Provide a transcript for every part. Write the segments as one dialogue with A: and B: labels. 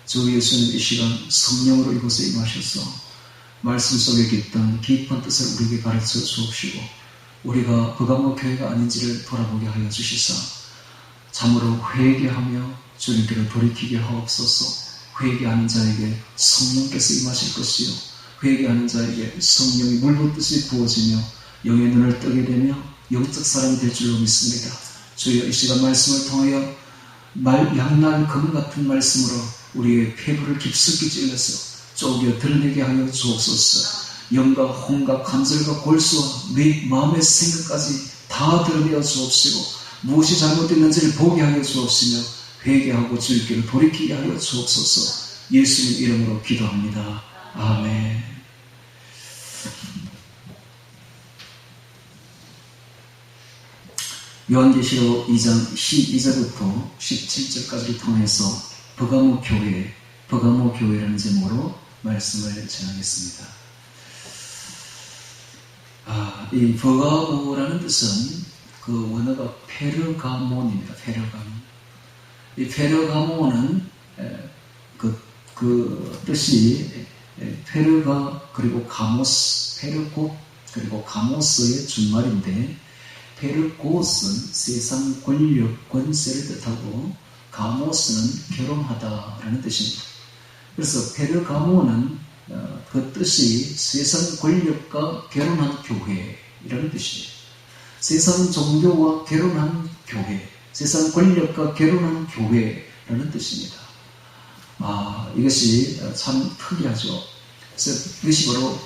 A: 주 예수님 이 시간 성령으로 이곳에 임하셔서 말씀 속에 깃든 깊은 뜻을 우리에게 가르쳐 주옵시고 우리가 버가모 교회가 아닌지를 돌아보게 하여 주시사 참으로 회개하며 주님께로 돌이키게 하옵소서. 회개하는 자에게 성령께서 임하실 것이요 회개하는 자에게 성령이 물붓듯이 부어지며 영의 눈을 뜨게 되며 영적 사람이 될 줄로 믿습니다. 주여 이 시간 말씀을 통하여 양날 금 같은 말씀으로 우리의 폐부를 깊숙이 찔러서 쪼개 드러내게 하여 주옵소서. 영과 혼과 간절과 골수와 네 마음의 생각까지 다 드러내어 주옵시고 무엇이 잘못됐는지를 보게 하여 주옵시며 회개하고 주님께로 돌이키게 하여 주옵소서. 예수님 이름으로 기도합니다. 아멘. 요한계시록 2장 12절부터 17절까지를 통해서 버가모 교회라는 제목으로 말씀을 전하겠습니다. 이 버가모라는 뜻은 그 원어가 페르가몬입니다. 이 페르가몬은 그 뜻이 페르가 그리고 가모스, 페르고 그리고 가모스의 준말인데 페르고스는 세상 권력, 권세를 뜻하고 가모스는 결혼하다라는 뜻입니다. 그래서 페르가모는 그 뜻이 세상 권력과 결혼한 교회라는 뜻이에요. 세상 종교와 결혼한 교회, 세상 권력과 결혼한 교회라는 뜻입니다. 이것이 참 특이하죠. 그래서 이것이 바로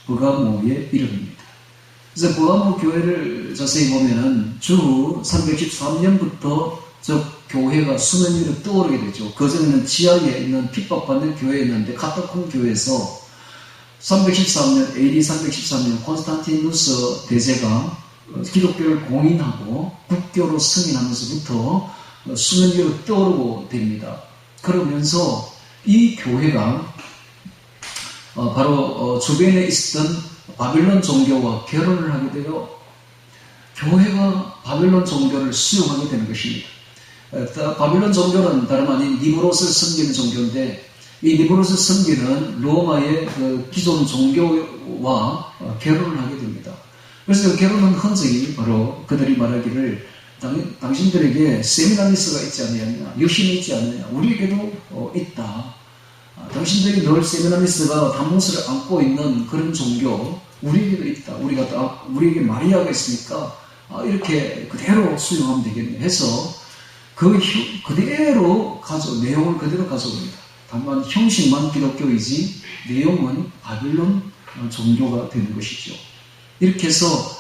A: 버가모의 이름입니다. 그래서 버가모 교회를 자세히 보면은 주 313년부터 저 교회가 수면 위로 떠오르게 되죠. 그전에는 지하에 있는 핍박받는 교회였는데 카타콤 교회에서 313년, AD 313년 콘스탄티누스 대제가 기독교를 공인하고 국교로 승인하면서부터 수면 위로 떠오르고 됩니다. 그러면서 이 교회가 바로 주변에 있었던 바빌론 종교와 결혼을 하게 되어 교회가 바빌론 종교를 수용하게 되는 것입니다. 바빌론 종교는 다름 아닌 니브롯을 섬기는 종교인데 이 니브롯을 섬기는 로마의 그 기존 종교와 결혼을 하게 됩니다. 그래서 결혼한 흔적이 바로 그들이 말하기를 당신들에게 세미나미스가 있지 않느냐, 여신이 있지 않느냐, 우리에게도 있다. 당신들이 늘 세미나미스가 단못을 안고 있는 그런 종교, 우리에게도 있다. 우리에게 마리아가 있으니까 이렇게 그대로 수용하면 되겠네 해서 그대로 내용을 그대로 가져옵니다. 다만 형식만 기독교이지 내용은 바빌론 종교가 되는 것이죠. 이렇게 해서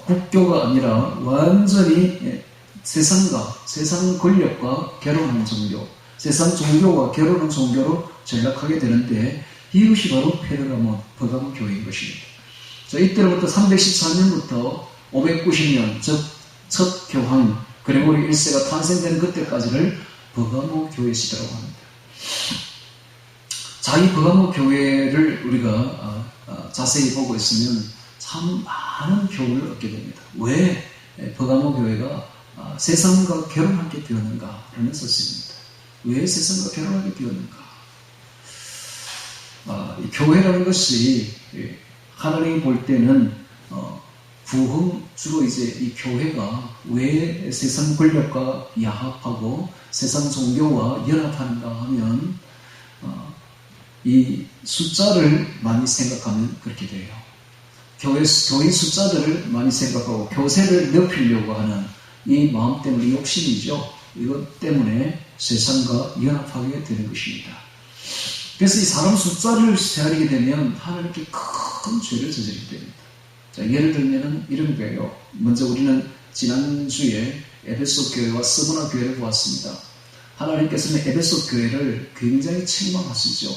A: 국교가 아니라 완전히 세상 권력과 결혼한 종교, 세상 종교와 결혼한 종교로 전락하게 되는데 이것이 바로 페르가몬, 버가모 교회인 것입니다. 자, 이때로부터 314년부터 590년, 즉 첫 교황 그레고리 1세가 탄생된 그때까지를 버가모 교회 시대라고 합니다. 자, 이 버가모 교회를 우리가 자세히 보고 있으면 참 많은 교훈을 얻게 됩니다. 왜 버가모 교회가 세상과 결혼하게 되었는가 라는 소식입니다. 왜 세상과 결혼하게 되었는가? 이 교회라는 것이 하나님이 볼 때는 주로 이제 이 교회가 왜 세상 권력과 야합하고 세상 종교와 연합하는가 하면 이 숫자를 많이 생각하면 그렇게 돼요. 교회 숫자들을 많이 생각하고 교세를 넓히려고 하는 이 마음 때문에 욕심이죠. 이것 때문에 세상과 연합하게 되는 것입니다. 그래서 이 사람 숫자를 세하게 되면 하나님께 큰 죄를 저지르게 됩니다. 자, 예를 들면 이런 거예요. 먼저 우리는 지난주에 에베소 교회와 스무나 교회를 보았습니다. 하나님께서는 에베소 교회를 굉장히 책망하시죠.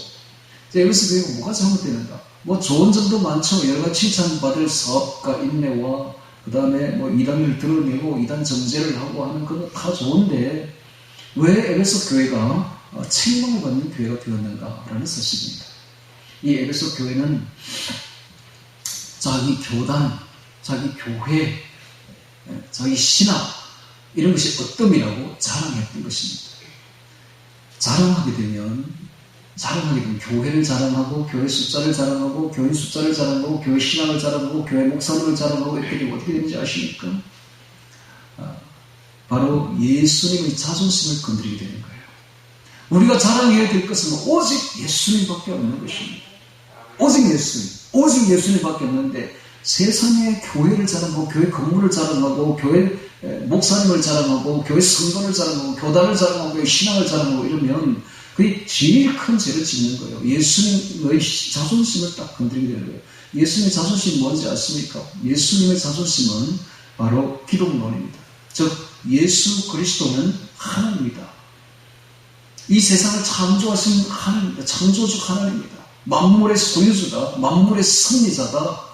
A: 자, 에베소 교회가 뭐가 잘못되는가? 좋은 점도 많죠. 여러 가지 칭찬받을 사업과 인내와 그 다음에 이단을 드러내고 이단 정죄를 하고 하는 건 다 좋은데 왜 에베소 교회가 책망을 받는 교회가 되었는가라는 사실입니다. 이 에베소 교회는 자기 교단, 자기 교회, 자기 신학 이런 것이 어떠이라고 자랑했던 것입니다. 자랑하게 되면 교회를 자랑하고 교회 숫자를 자랑하고 교인 숫자를 자랑하고 교회 신앙을 자랑하고 교회 목사님을 자랑하고 이렇게 되면 어떻게 되는지 아십니까? 바로 예수님의 자존심을 건드리게 되는 거예요. 우리가 자랑해야 될 것은 오직 예수님밖에 없는 것입니다. 오직 예수님밖에 없는데 세상에 교회를 자랑하고 교회 건물을 자랑하고 교회 목사님을 자랑하고 교회 성도를 자랑하고 교단을 자랑하고 교회 신앙을 자랑하고 이러면 그게 제일 큰 죄를 짓는 거예요. 예수님의 자존심을 딱 건드리게 되는 거예요. 예수님의 자존심이 뭔지 아십니까? 예수님의 자존심은 바로 기독론입니다. 즉 예수 그리스도는 하나님이다. 이 세상을 창조하신 하나님입니다. 창조주 하나님입니다. 만물의 소유주다. 만물의 승리자다.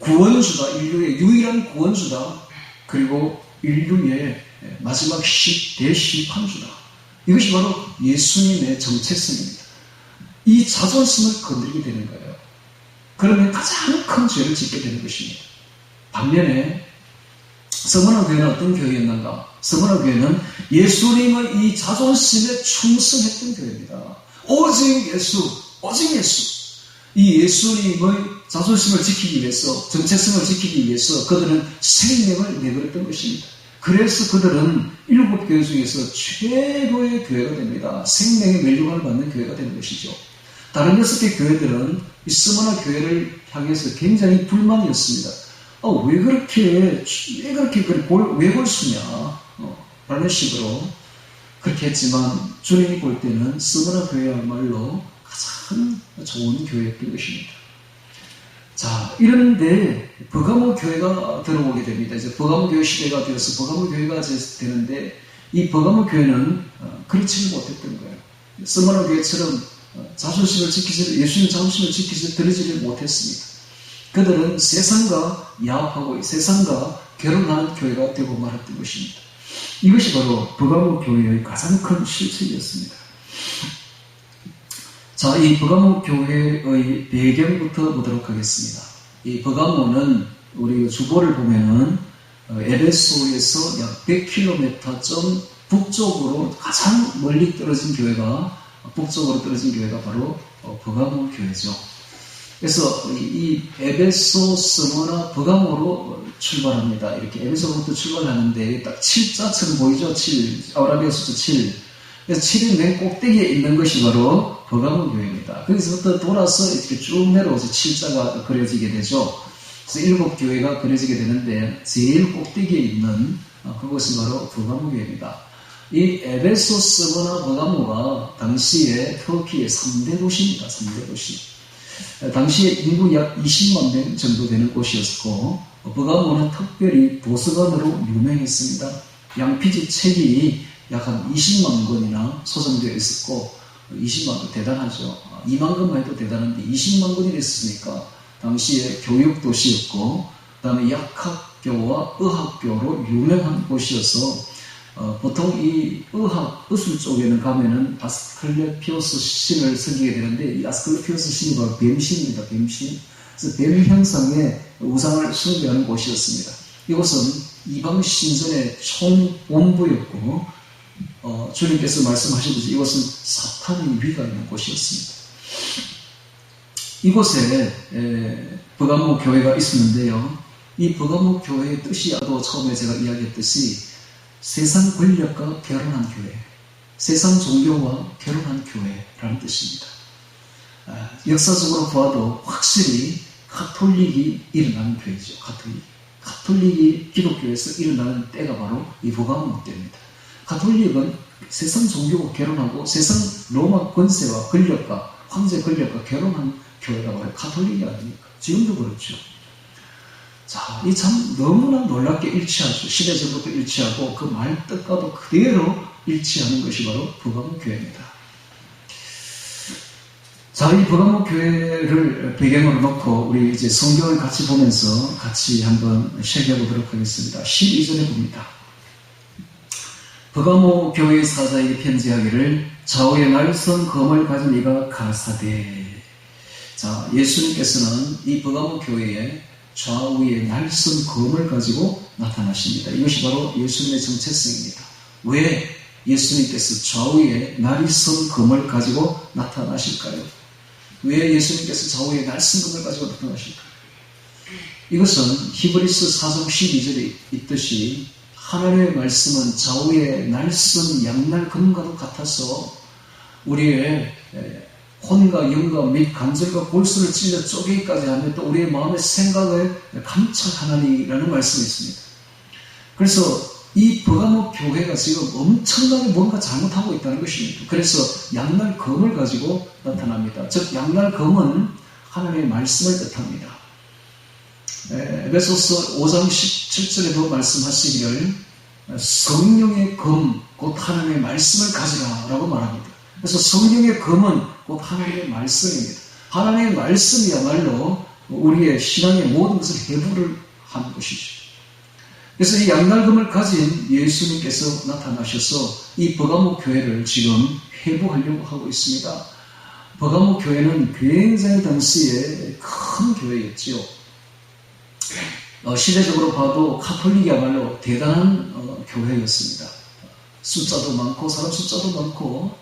A: 구원주다. 인류의 유일한 구원주다. 그리고 인류의 마지막 대심판주다. 이것이 바로 예수님의 정체성입니다. 이 자존심을 건드리게 되는 거예요. 그러면 가장 큰 죄를 짓게 되는 것입니다. 반면에 서머나 교회는 어떤 교회였는가? 서머나 교회는 예수님의 이 자존심에 충성했던 교회입니다. 오직 예수. 이 예수님의 자존심을 지키기 위해서, 정체성을 지키기 위해서 그들은 생명을 내버렸던 것입니다. 그래서 그들은 7교회 중에서 최고의 교회가 됩니다. 생명의 멸류관을 받는 교회가 되는 것이죠. 다른 6개 교회들은 이 스무나 교회를 향해서 굉장히 불만이었습니다. 왜 그렇게 외골수냐? 라는 식으로 그렇게 했지만 주님이 볼 때는 스무나 교회야말로 가장 좋은 교회였던 것입니다. 자, 이런데 버가모 교회가 들어오게 됩니다. 이제 버가모 교회 시대가 되어서 버가모 교회가 되는데 이 버가모 교회는 그렇지는 못했던 거예요. 스무나 교회처럼 자존심을 지키지, 예수님 자존심을 지키지 드리지를 못했습니다. 그들은 세상과 야합하고 세상과 결혼하는 교회가 되고 말았던 것입니다. 이것이 바로 버가모 교회의 가장 큰 실책이었습니다. 자, 이 버가모 교회의 배경부터 보도록 하겠습니다. 이 버가모는 우리 주보를 보면은 에베소에서 약 100km 북쪽으로 가장 멀리 떨어진 교회가 바로 버가모 교회죠. 그래서 이 에베소, 스무나, 버가모로 출발합니다. 이렇게 에베소부터 출발하는데 딱 7자처럼 보이죠? 7, 아브라함의 숫자 7. 그래서 7의 맨 꼭대기에 있는 것이 바로 버가모 교회입니다. 거기서부터 돌아서 이렇게 쭉 내려오서 7자가 그려지게 되죠. 그래서 7교회가 그려지게 되는데 제일 꼭대기에 있는 그것이 바로 버가모 교회입니다. 이 에베소, 스무나, 버가모가 당시에 터키의 3대 도시입니다. 3대 도시. 당시에 인구 약 20만 명 정도 되는 곳이었고 버가모는 특별히 도서관으로 유명했습니다. 양피지 책이 약 한 20만 권이나 소장되어 있었고 20만 권 대단하죠. 2만 권만 해도 대단한데 20만 권이 있었으니까 당시에 교육도시였고 그 다음에 약학교와 의학교로 유명한 곳이어서 보통 이 의술 쪽에는 가면은 아스클레피오스 신을 섬기게 되는데 이 아스클레피오스 신이 바로 뱀신입니다. 뱀신. 그래서 뱀 형상의 우상을 숭배하는 곳이었습니다. 이곳은 이방 신전의 총본부였고 주님께서 말씀하시듯이 이곳은 사탄의 위가 있는 곳이었습니다. 이곳에 버가모 교회가 있었는데요. 이 버가모 교회의 뜻이 아도 처음에 제가 이야기했듯이 세상 권력과 결혼한 교회, 세상 종교와 결혼한 교회라는 뜻입니다. 역사적으로 보아도 확실히 가톨릭이 일어나는 교회죠. 가톨릭이 기독교에서 일어나는 때가 바로 이 버가모 때입니다. 가톨릭은 세상 종교와 결혼하고 세상 로마 권세와 권력과 황제 권력과 결혼한 교회가 바로 가톨릭이 아닙니까? 지금도 그렇죠. 자, 이 참 너무나 놀랍게 일치하죠. 시대적으로도 일치하고 그 말 뜻과도 그대로 일치하는 것이 바로 버가모 교회입니다. 자, 이 버가모 교회를 배경으로 놓고 우리 이제 성경을 같이 보면서 같이 한번 새겨보도록 하겠습니다. 12절에 봅니다. 버가모 교회 사자에게 편지하기를 좌우에 날선 검을 가진 이가 가라사대. 자, 예수님께서는 이 버가모 교회에 좌우에 날선 검을 가지고 나타나십니다. 이것이 바로 예수님의 정체성입니다. 왜? 예수님께서 좌우에 날선 검을 가지고 나타나실까요? 왜 예수님께서 좌우에 날선 검을 가지고 나타나실까요? 이것은 히브리서 4장 12절에 있듯이 하나님의 말씀은 좌우에 날선 양날 검과도 같아서 우리의 혼과 영과 및 간절과 골수를 찔러 쪼개기까지 하며 또 우리의 마음의 생각을 감찰하나니라는 말씀이 있습니다. 그래서 이 버가모 교회가 지금 엄청나게 뭔가 잘못하고 있다는 것입니다. 그래서 양날 검을 가지고 나타납니다. 즉 양날 검은 하나님의 말씀을 뜻합니다. 에베소서 5장 17절에도 말씀하시기를 성령의 검, 곧 하나님의 말씀을 가지라 라고 말합니다. 그래서 성령의 검은 곧 하나님의 말씀입니다. 하나님의 말씀이야말로 우리의 신앙의 모든 것을 해부를 한 것이죠. 그래서 이 양날검을 가진 예수님께서 나타나셔서 이 버가모 교회를 지금 회복하려고 하고 있습니다. 버가모 교회는 굉장히 당시에 큰 교회였지요. 시대적으로 봐도 카톨릭이야말로 대단한 교회였습니다. 숫자도 많고 사람 숫자도 많고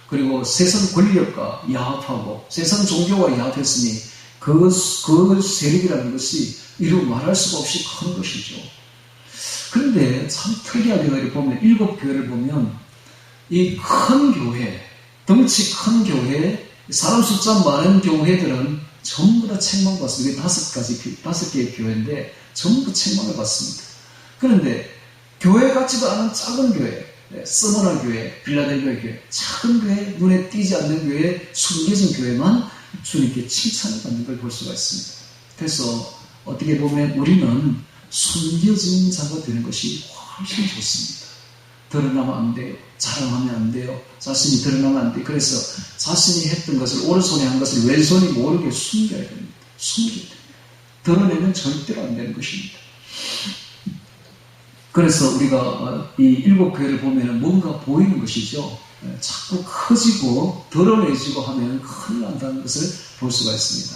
A: 그리고 세상 권력과 야합하고 세상 종교와 야합했으니 그 세력이라는 것이 이루 말할 수가 없이 큰 것이죠. 그런데 참 특이하게 보면 7교회를 보면 이 큰 교회, 덩치 큰 교회, 사람 숫자 많은 교회들은 전부 다 책망받습니다. 5개의 교회인데 전부 책망을 받습니다. 그런데 교회 같지도 않은 작은 교회, 서머나 교회, 빌라델비아 교회, 작은 교회, 눈에 띄지 않는 교회, 숨겨진 교회만 주님께 칭찬을 받는 걸 볼 수가 있습니다. 그래서 어떻게 보면 우리는 숨겨진 자가 되는 것이 훨씬 좋습니다. 드러나면 안 돼요. 자랑하면 안 돼요. 자신이 드러나면 안 돼요. 그래서 자신이 했던 것을 오른손에 한 것을 왼손이 모르게 숨겨야 됩니다. 숨겨야 됩니다. 드러내면 절대로 안 되는 것입니다. 그래서 우리가 이 7교회를 보면 뭔가 보이는 것이죠. 자꾸 커지고 드러내지고 하면 큰일 난다는 것을 볼 수가 있습니다.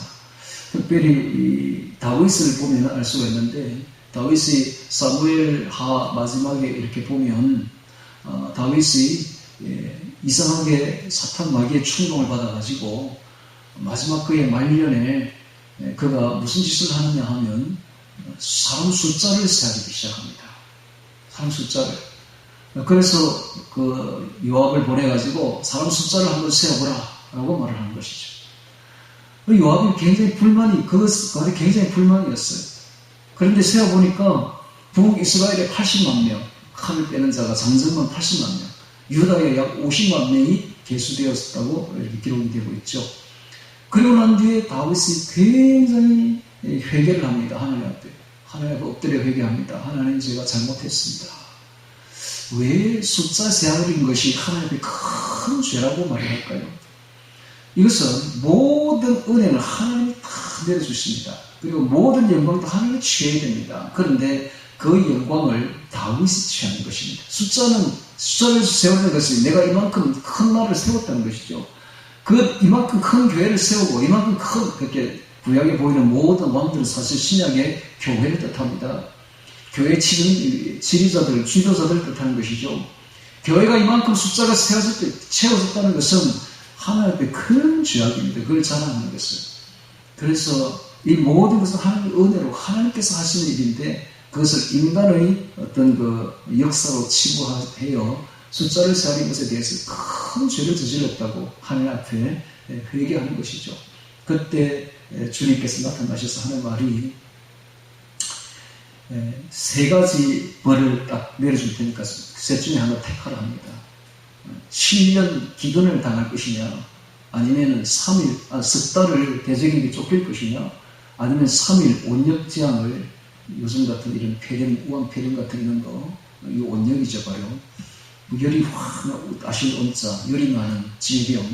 A: 특별히 이 다윗을 보면 알 수가 있는데 다윗이 사무엘하 마지막에 이렇게 보면 다윗이 이상하게 사탄 마귀의 충동을 받아가지고 마지막 그의 말년에 그가 무슨 짓을 하느냐 하면 사람 숫자를 세하기 시작합니다. 사람 숫자를. 그래서 그 요압을 보내가지고 사람 숫자를 한번 세어보라 라고 말을 하는 것이죠. 요압이 굉장히 그것에 굉장히 불만이었어요. 그런데 세어보니까 북이스라엘의 80만 명, 칼을 빼는 자가 장정만 80만 명, 유다의 약 50만 명이 계수되었다고 이렇게 기록이 되고 있죠. 그리고 난 뒤에 다윗이 굉장히 회개를 합니다. 하나님 앞에. 하나님 앞에 엎드려 회개합니다. 하나님 제가 잘못했습니다. 왜 숫자 세어버린 것이 하나님 앞에 큰 죄라고 말을 할까요? 이것은 모든 은혜는 하나님이 다 내려주십니다. 그리고 모든 영광도 하나님이 취해야 됩니다. 그런데 그 영광을 다윗이 취하는 것입니다. 숫자를 세우는 것이 내가 이만큼 큰 나라를 세웠다는 것이죠. 이만큼 큰 교회를 세우고 이만큼 큰 그렇게 구약에 보이는 모든 왕들은 사실 신약의 교회를 뜻합니다. 교회 지리자들, 지도자들을 뜻하는 것이죠. 교회가 이만큼 숫자가 채워졌다는 것은 하나님 앞에 큰 죄악입니다. 그걸 자랑하는 것은. 그래서 이 모든 것은 하나님의 은혜로 하나님께서 하시는 일인데 그것을 인간의 어떤 그 역사로 치부하여 숫자를 세하는 것에 대해서 큰 죄를 저질렀다고 하나님 앞에 회개하는 것이죠. 그때 주님께서 나타나셔서 하는 말이 세 가지 벌을 딱 내려줄 테니까 셋 중에 하나 택하라 합니다. 7년 기근을 당할 것이냐 아니면 석 달을 대적에게 쫓길 것이냐 아니면 3일 온역재앙을 요즘 같은 이런 우한 폐렴 같은 이런 거, 이 온역이죠, 바로. 열이 확 아실 온자, 열이 많은 질병,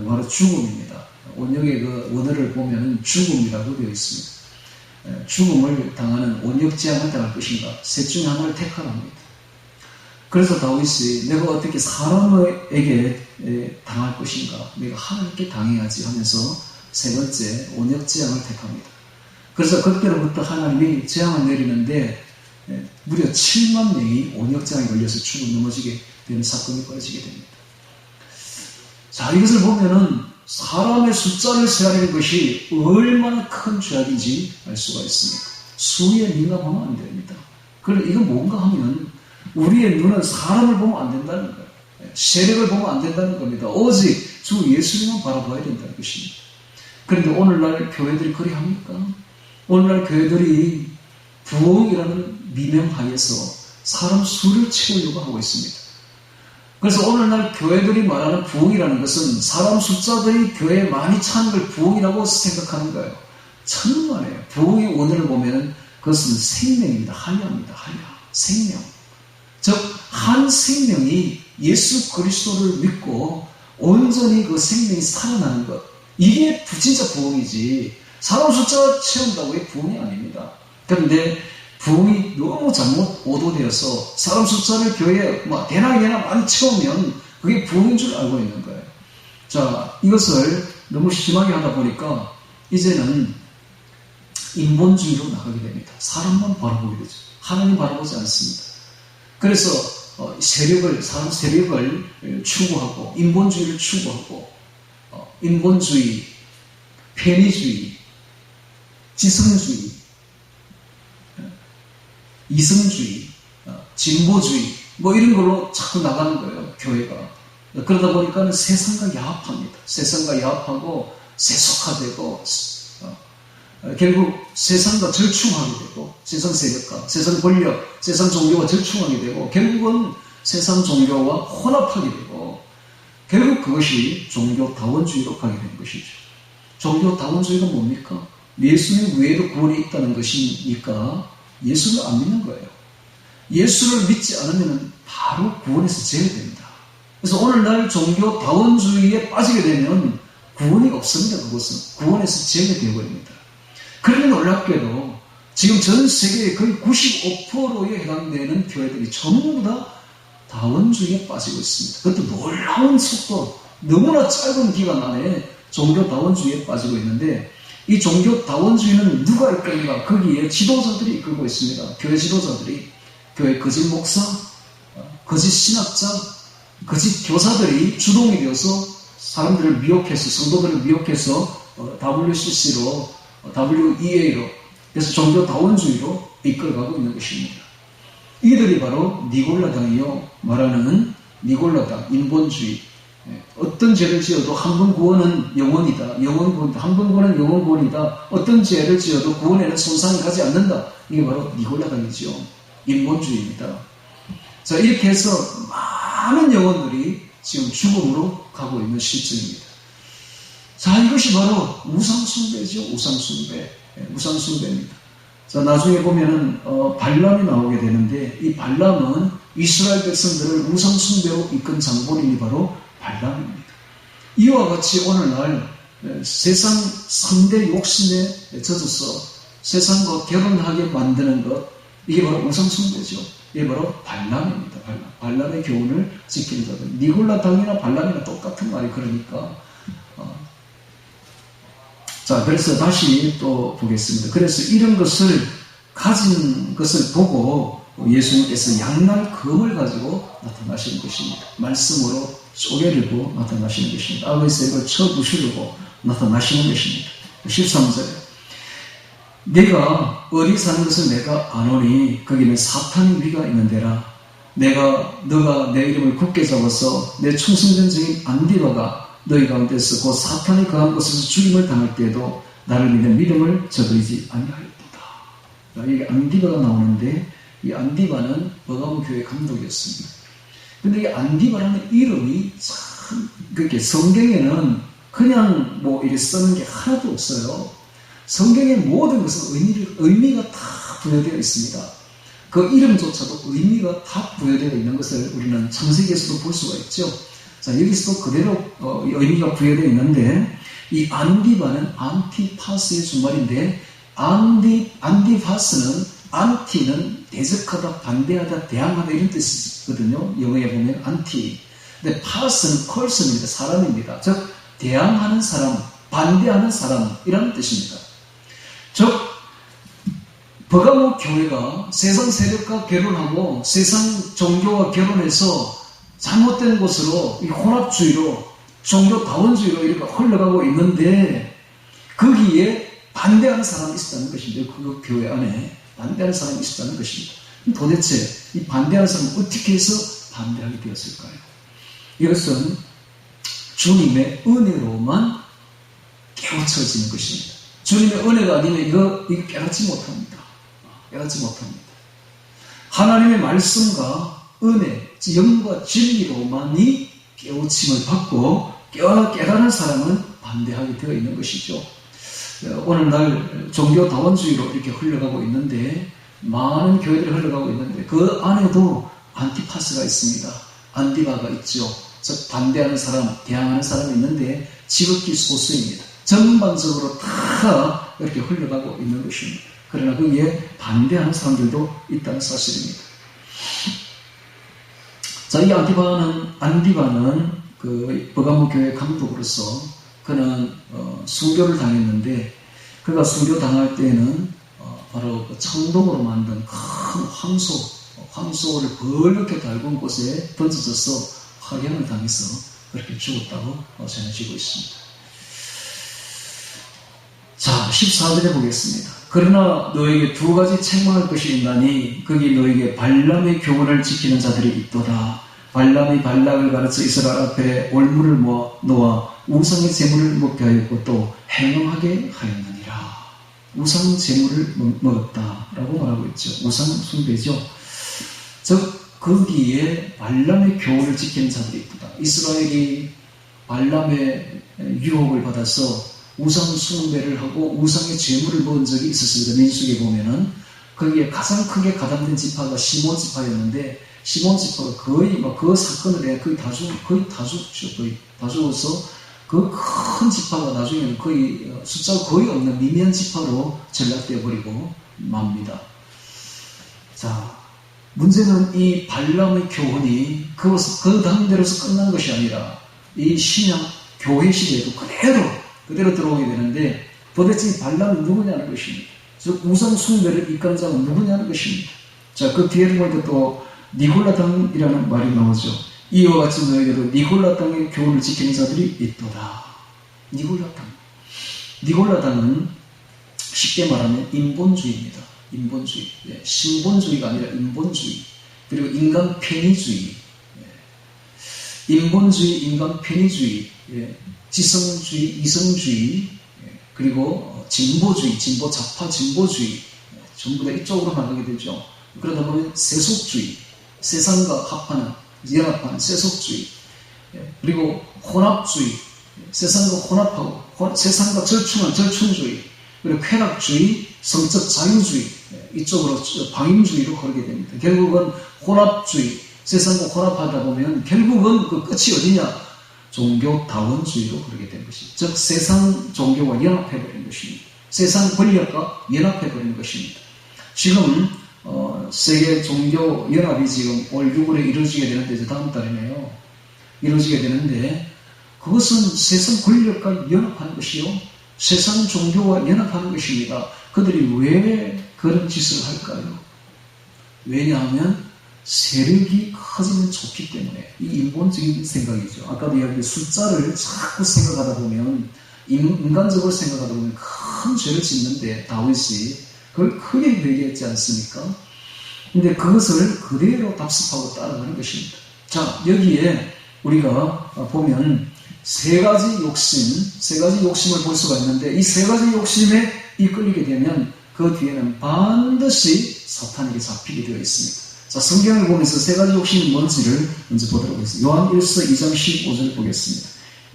A: 바로 죽음입니다. 온역의 그 원어를 보면 죽음이라고 되어 있습니다. 죽음을 당하는 온역재앙을 당할 것인가, 셋 중에 하나를 택하라 합니다. 그래서 다윗이 내가 어떻게 사람에게 당할 것인가, 내가 하나님께 당해야지 하면서 세 번째 온역재앙을 택합니다. 그래서 그때로부터 하나님이 재앙을 내리는데 무려 7만 명이 온역재앙에 걸려서 죽어 넘어지게 되는 사건이 벌어지게 됩니다. 자, 이것을 보면은 사람의 숫자를 세하는 것이 얼마나 큰 죄악인지 알 수가 있습니다. 수에 민감하면 안 됩니다. 그런데 이건 뭔가 하면 우리의 눈은 사람을 보면 안 된다는 거예요. 세력을 보면 안 된다는 겁니다. 오직 주 예수님만 바라봐야 된다는 것입니다. 그런데 오늘날 교회들이 그리 합니까? 오늘날 교회들이 부흥이라는 미명하에서 사람 수를 채우려고 하고 있습니다. 그래서 오늘날 교회들이 말하는 부흥이라는 것은 사람 숫자들이 교회에 많이 차는 걸 부흥이라고 생각하는 거예요. 천만에요. 부흥의 원어를 보면 그것은 생명입니다. 한야입니다. 한야. 생명. 즉, 한 생명이 예수 그리스도를 믿고 온전히 그 생명이 살아나는 것. 이게 진짜 부흥이지. 사람 숫자 채운다고 해 부흥이 아닙니다. 그런데 부흥이 너무 잘못 오도되어서 사람 숫자를 교회에 대나 많이 채우면 그게 부흥인 줄 알고 있는 거예요. 자, 이것을 너무 심하게 하다 보니까 이제는 인본주의로 나가게 됩니다. 사람만 바라보게 되죠. 하나님 바라보지 않습니다. 그래서 사람 세력을 추구하고 인본주의를 추구하고 인본주의, 편의주의, 지성주의, 이성주의, 진보주의 이런 걸로 자꾸 나가는 거예요. 교회가. 그러다 보니까 세상과 야합합니다. 세상과 야합하고 세속화되고 결국 세상과 절충하게 되고 세상 세력과 세상 권력, 세상 종교와 절충하게 되고 결국은 세상 종교와 혼합하게 되고 결국 그것이 종교다원주의로 가게 된 것이죠. 종교다원주의가 뭡니까? 예수님 외에도 구원이 있다는 것이니까 예수를 안 믿는 거예요. 예수를 믿지 않으면 바로 구원에서 제외됩니다. 그래서 오늘날 종교다원주의에 빠지게 되면 구원이 없습니다. 그것은 구원에서 제외되어 버립니다. 그런데 놀랍게도 지금 전 세계의 거의 95%에 해당되는 교회들이 전부 다 다원주의에 빠지고 있습니다. 그것도 놀라운 속도, 너무나 짧은 기간 안에 종교다원주의에 빠지고 있는데 이 종교다원주의는 누가 이끌까? 거기에 지도자들이 이끌고 있습니다. 교회 지도자들이, 교회 거짓 목사, 거짓 신학자, 거짓 교사들이 주동이 되어서 사람들을 미혹해서, 성도들을 미혹해서 WCC로, WEA로, 그래서 종교다원주의로 이끌어가고 있는 것입니다. 이들이 바로 니골라당이요, 말하는 니골라당, 인본주의. 어떤 죄를 지어도 한 번 구원은 영원이다. 한 번 구원은 영원 구원이다. 어떤 죄를 지어도 구원에는 손상이 가지 않는다. 이게 바로 니골라당이죠. 인본주의입니다. 자, 이렇게 해서 많은 영혼들이 지금 죽음으로 가고 있는 실정입니다. 자, 이것이 바로 우상숭배죠. 우상숭배입니다. 자, 나중에 보면은 발람이 나오게 되는데 이 발람은 이스라엘 백성들을 우상숭배로 이끈 장본인이 바로 발람입니다. 이와 같이 오늘날 세상 3대 욕심에 젖어서 세상과 결혼하게 만드는 것, 이게 바로 우상숭배죠. 이게 바로 발람입니다. 발람의 교훈을 지키는 자들. 니골라당이나 발람이나 똑같은 말이 그러니까. 자, 그래서 다시 또 보겠습니다. 그래서 이런 것을 가진 것을 보고 예수님께서 양날 검을 가지고 나타나시는 것입니다. 말씀으로 쪼개려고 나타나시는 것입니다. 아버지의 색을 쳐부시려고 나타나시는 것입니다. 13절에 내가 어디 사는 것을 내가 아노니 거기는 사탄의 위가 있는 데라. 너가 내 이름을 굳게 잡아서 내 충성된 증인 안디바가 너희 가운데서 곧 사탄이 거한 곳에서 죽임을 당할 때에도 나를 믿는 믿음을 저버리지 아니하였도다. 이게 안디바가 나오는데 이 안디바는 버가모 교회 감독이었습니다. 근데 이 안디바라는 이름이 참 그렇게 성경에는 그냥 이렇게 쓰는 게 하나도 없어요. 성경의 모든 것은 의미가 다 부여되어 있습니다. 그 이름조차도 의미가 다 부여되어 있는 것을 우리는 창세기에서도 볼 수가 있죠. 자, 여기서도 그대로 의미가 부여되어 있는데 이 안디바는 안티파스의 준말인데 안디파스는 안티는 대적하다, 반대하다, 대항하다 이런 뜻이거든요. 영어에 보면 안티. 근데 파스는 컬슨입니다. 사람입니다. 즉 대항하는 사람, 반대하는 사람이라는 뜻입니다. 즉 버가모 교회가 세상 세력과 결혼하고 세상 종교와 결혼해서 잘못된 곳으로 이 혼합주의로 종교다원주의로 이렇게 흘러가고 있는데 거기에 반대하는 사람이 있었다는 것입니다. 그 교회 안에 반대하는 사람이 있었다는 것입니다. 도대체 이 반대하는 사람은 어떻게 해서 반대하게 되었을까요? 이것은 주님의 은혜로만 깨우쳐지는 것입니다. 주님의 은혜가 아니면 이거 깨닫지 못합니다. 깨닫지 못합니다. 하나님의 말씀과 은혜, 영과 진리로만이 깨우침을 받고 깨달은 사람은 반대하게 되어 있는 것이죠. 오늘날 종교다원주의로 이렇게 흘러가고 있는데 많은 교회들이 흘러가고 있는데 그 안에도 안티파스가 있습니다. 안티바가 있죠. 즉 반대하는 사람, 대항하는 사람이 있는데 지극히 소수입니다. 전반적으로 다 이렇게 흘러가고 있는 것입니다. 그러나 거기에 반대하는 사람들도 있다는 사실입니다. 자, 이 안디바는 그 버가모 교회 감독으로서 그는 순교를 당했는데 그가 순교 당할 때에는 바로 그 청동으로 만든 큰 황소를 벌겋게 달군 곳에 던져져서 화형을 당해서 그렇게 죽었다고 전해지고 있습니다. 자, 14절에 보겠습니다. 그러나 너에게 두 가지 책망할 것이 있나니 거기 너에게 발람의 교훈을 지키는 자들이 있도다. 발람이 발락을 가르쳐 이스라엘 앞에 올무를 놓아 우상의 제물을 먹게 하였고 또 행음하게 하였느니라. 우상 제물을 먹었다라고 말하고 있죠. 우상 숭배죠. 즉 거기에 발람의 교훈을 지키는 자들이 있다. 이스라엘이 발람의 유혹을 받아서 우상 숭배를 하고 우상의 제물을 먹은 적이 있었습니다. 민수기에 보면은 거기에 가장 크게 가담된 지파가 시몬 지파였는데 시몬 지파가 거의 그 사건을 해 거의 다 죽죠. 거의 다 죽어서 그 큰 지파가 나중에는 거의 숫자가 거의 없는 미미한 지파로 전락되어 버리고 맙니다. 자, 문제는 이 발람의 교훈이 그 당대로서 끝난 것이 아니라 이 신약 교회 시대에도 그대로 들어오게 되는데 도대체 이 발람은 누구냐는 것입니다. 즉 우상 숭배를 이끌는 자는 누구냐는 것입니다. 자, 그 뒤에 보니까 또 니골라당이라는 말이 나오죠. 이와 같이 너에게도 니골라당의 교훈을 지키는 자들이 있도다. 니골라당은 쉽게 말하면 인본주의입니다. 인본주의. 신본주의가 아니라 인본주의. 그리고 인간 편의주의. 인본주의, 인간 편의주의, 지성주의, 이성주의, 그리고 진보주의, 좌파 진보주의, 전부 다 이쪽으로 나가게 되죠. 그러다 보면 세속주의, 세상과 연합하는 세속주의, 그리고 혼합주의, 세상과 혼합하고, 세상과 절충한 절충주의, 그리고 쾌락주의, 성적 자유주의, 이쪽으로 방임주의로 걸게 됩니다. 결국은 혼합주의, 세상과 혼합하다 보면 결국은 그 끝이 어디냐? 종교다원주의로 그러게 된 것입니다. 즉 세상 종교와 연합해버린 것입니다. 세상 권력과 연합해버린 것입니다. 지금 세계 종교 연합이 지금 올 6월에 이루어지게 되는데 이제 다음 달이네요. 이루어지게 되는데 그것은 세상 권력과 연합하는 것이요 세상 종교와 연합하는 것입니다. 그들이 왜 그런 짓을 할까요? 왜냐하면 세력이 커지면 좋기 때문에 이 인본적인 생각이죠. 아까도 이야기했던 숫자를 자꾸 생각하다 보면 인간적으로 생각하다 보면 큰 죄를 짓는데 다윗이 그걸 크게 회개했지 않습니까? 근데 그것을 그대로 답습하고 따라가는 것입니다. 자, 여기에 우리가 보면 세 가지 욕심을 볼 수가 있는데 이 세 가지 욕심에 이끌리게 되면 그 뒤에는 반드시 사탄에게 잡히게 되어 있습니다. 자, 성경을 보면서 세 가지 욕심이 뭔지를 먼저 보도록 하겠습니다. 요한 1서 2장 15절 보겠습니다.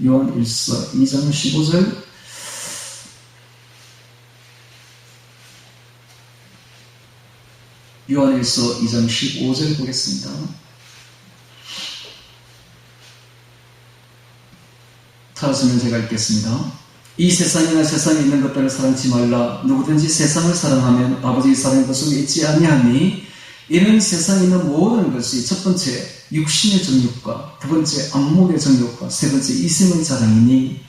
A: 요한 1서 2장 15절. 요한 1서 2장 15절 보겠습니다. 따라서는 제가 읽겠습니다. 이 세상이나 세상에 있는 것들을 사랑치 말라. 누구든지 세상을 사랑하면 아버지의 사랑이 그 속에 있지 아니하니 이는 세상에 있는 모든 것이 첫 번째 육신의 정욕과 두 번째 안목의 정욕과 세 번째 이성의 자랑이니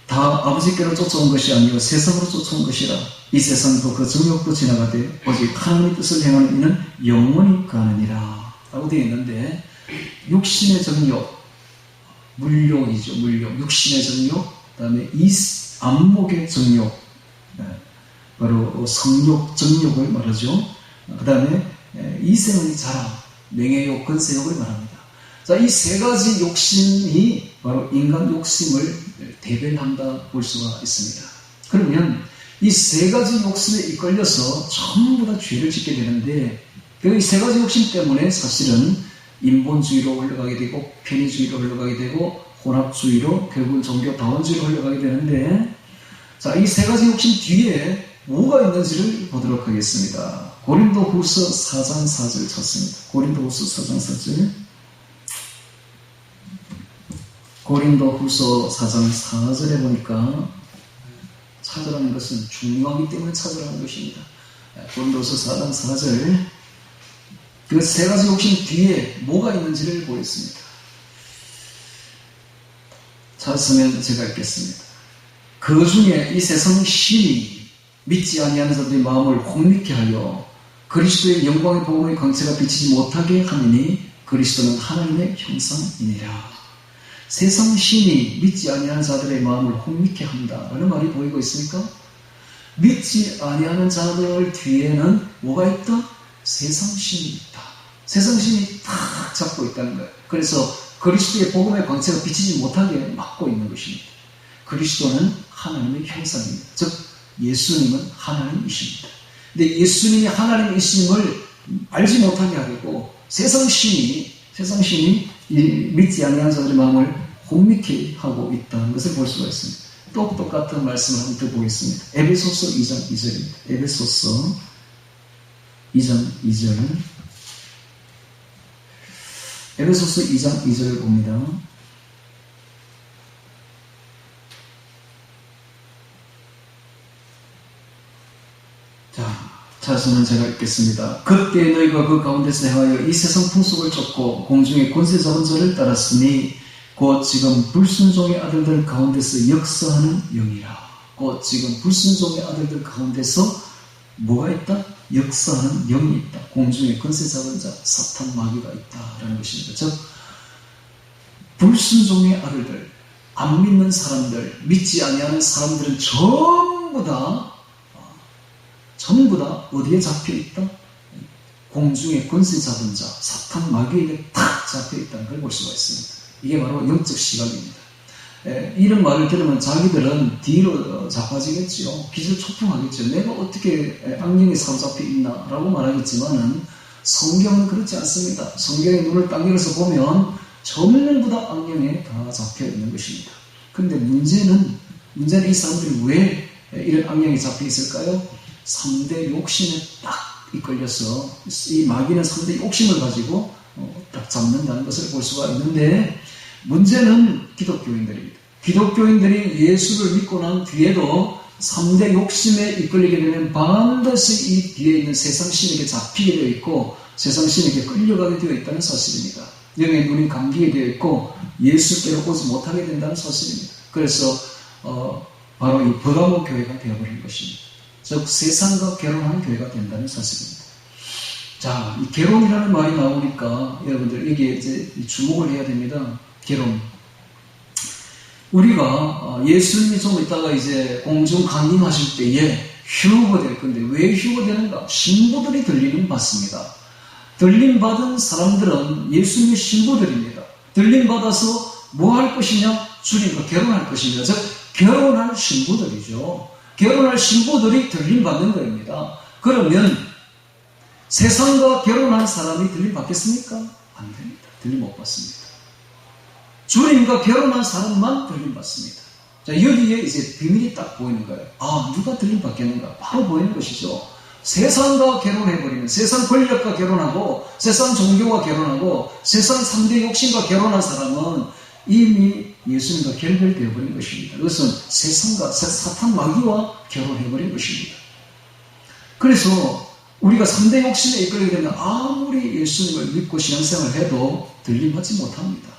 A: 다 아버지께로 쫓아온 것이 아니고 세상으로 쫓아온 것이라. 이 세상도 그 정욕도 지나가되 오직 하나님의 뜻을 행하는 이는 영원히 가느니라 라고 되어 있는데 육신의 정욕, 물욕이죠. 물욕, 육신의 정욕, 그 다음에 안목의 정욕, 바로 성욕, 정욕을 말하죠. 그 다음에 이생의 자랑, 명예욕, 권세욕을 말합니다. 자, 이 세 가지 욕심이 바로 인간 욕심을 대변한다 볼 수가 있습니다. 그러면 이 세 가지 욕심에 이끌려서 전부 다 죄를 짓게 되는데, 이 세 가지 욕심 때문에 사실은 인본주의로 흘러가게 되고, 편의주의로 흘러가게 되고, 혼합주의로, 결국은 종교다원주의로 흘러가게 되는데, 자, 이 세 가지 욕심 뒤에 뭐가 있는지를 보도록 하겠습니다. 고린도후서 4장 4절 찾습니다. 고린도후서 4장 4절. 고린도후서 4장 4절에 보니까 찾으라는 것은 중요하기 때문에 찾으라는 것입니다. 고린도후서 4장 4절. 그 세 가지 욕심 뒤에 뭐가 있는지를 보겠습니다. 찾았으면 제가 읽겠습니다. 그 중에 이 세상 신이 믿지 아니하는 자들의 마음을 혼미케 하여 그리스도의 영광의 복음의 광채가 비치지 못하게 하느니 그리스도는 하나님의 형상이니라. 세상 신이 믿지 아니하는 자들의 마음을 혼미케 한다 라는 말이 보이고 있습니까? 믿지 아니하는 자들 뒤에는 뭐가 있다? 세상 신이 있다. 세상 신이 탁 잡고 있다는 거예요. 그래서 그리스도의 복음의 광채가 비치지 못하게 막고 있는 것입니다. 그리스도는 하나님의 형상입니다. 즉 예수님은 하나님이십니다. 근데 예수님이 하나님이심을 알지 못하게 하려고 세상 신이 믿지 아니하는 자들의 마음을 혼미케 하고 있다는 것을 볼 수가 있습니다. 또 똑같은 말씀을 한번 들어보겠습니다. 에베소서 2장 2절입니다. 에베소서 2장 2절. 에베소서 2장 2절을 봅니다. 자, 자서는 제가 읽겠습니다. 그때 너희가 그 가운데서 행하여 이 세상 풍속을 쫓고 공중의 권세 잡은 자를 따랐으니 곧 지금 불순종의 아들들 가운데서 역사하는 영이라. 곧 지금 불순종의 아들들 가운데서 뭐가 있다? 역사하는 영이 있다. 공중의 권세 잡은 자, 사탄 마귀가 있다라는 것입니다. 즉 불순종의 아들들, 안 믿는 사람들, 믿지 아니하는 사람들은 전부 다 어디에 잡혀있다? 공중의 권세 잡은 자, 사탄 마귀에게 탁 잡혀있다는 걸 볼 수가 있습니다. 이게 바로 영적 시각입니다. 이런 말을 들으면 자기들은 뒤로 자빠지겠죠. 기절초풍하겠죠. 내가 어떻게 악령에 사로잡혀 있나 라고 말하겠지만은 성경은 그렇지 않습니다. 성경의 눈을 딱 열어서 보면 전부 다 악령에 다 잡혀 있는 것입니다. 그런데 문제는 이 사람들이 왜 이런 악령에 잡혀 있을까요? 3대 욕심에 딱 이끌려서 이 마귀는 3대 욕심을 가지고 딱 잡는다는 것을 볼 수가 있는데, 문제는 기독교인들입니다. 기독교인들이 예수를 믿고 난 뒤에도 3대 욕심에 이끌리게 되면 반드시 이 뒤에 있는 세상신에게 잡히게 되어 있고 세상신에게 끌려가게 되어 있다는 사실입니다. 영의 눈이 감기게 되어 있고 예수께로 오지 못하게 된다는 사실입니다. 그래서 바로 이 버가모 교회가 되어버린 것입니다. 즉 세상과 결혼한 교회가 된다는 사실입니다. 자, 이 결혼이라는 말이 나오니까 여러분들 여기에 이제 주목을 해야 됩니다. 결혼. 우리가 예수님이 좀 이따가 이제 공중 강림하실 때에 휴거가 될 건데 왜 휴거가 되는가? 신부들이 들림을 받습니다. 들림받은 사람들은 예수님의 신부들입니다. 들림받아서 뭐 할 것이냐? 주님과 결혼할 것입니다. 즉 결혼할 신부들이죠. 결혼할 신부들이 들림받는 겁니다. 그러면 세상과 결혼한 사람이 들림받겠습니까? 안 됩니다. 들림 못 받습니다. 주님과 결혼한 사람만 들림받습니다. 자, 여기에 이제 비밀이 딱 보이는 거예요. 아, 누가 들림받겠는가? 바로 보이는 것이죠. 세상과 결혼해버리면, 세상 권력과 결혼하고, 세상 종교와 결혼하고, 세상 3대 욕심과 결혼한 사람은 이미 예수님과 결별되어버린 것입니다. 그것은 세상과 사탄 마귀와 결혼해버린 것입니다. 그래서 우리가 3대 욕심에 이끌리게 되면 아무리 예수님을 믿고 신앙생활을 해도 들림받지 못합니다.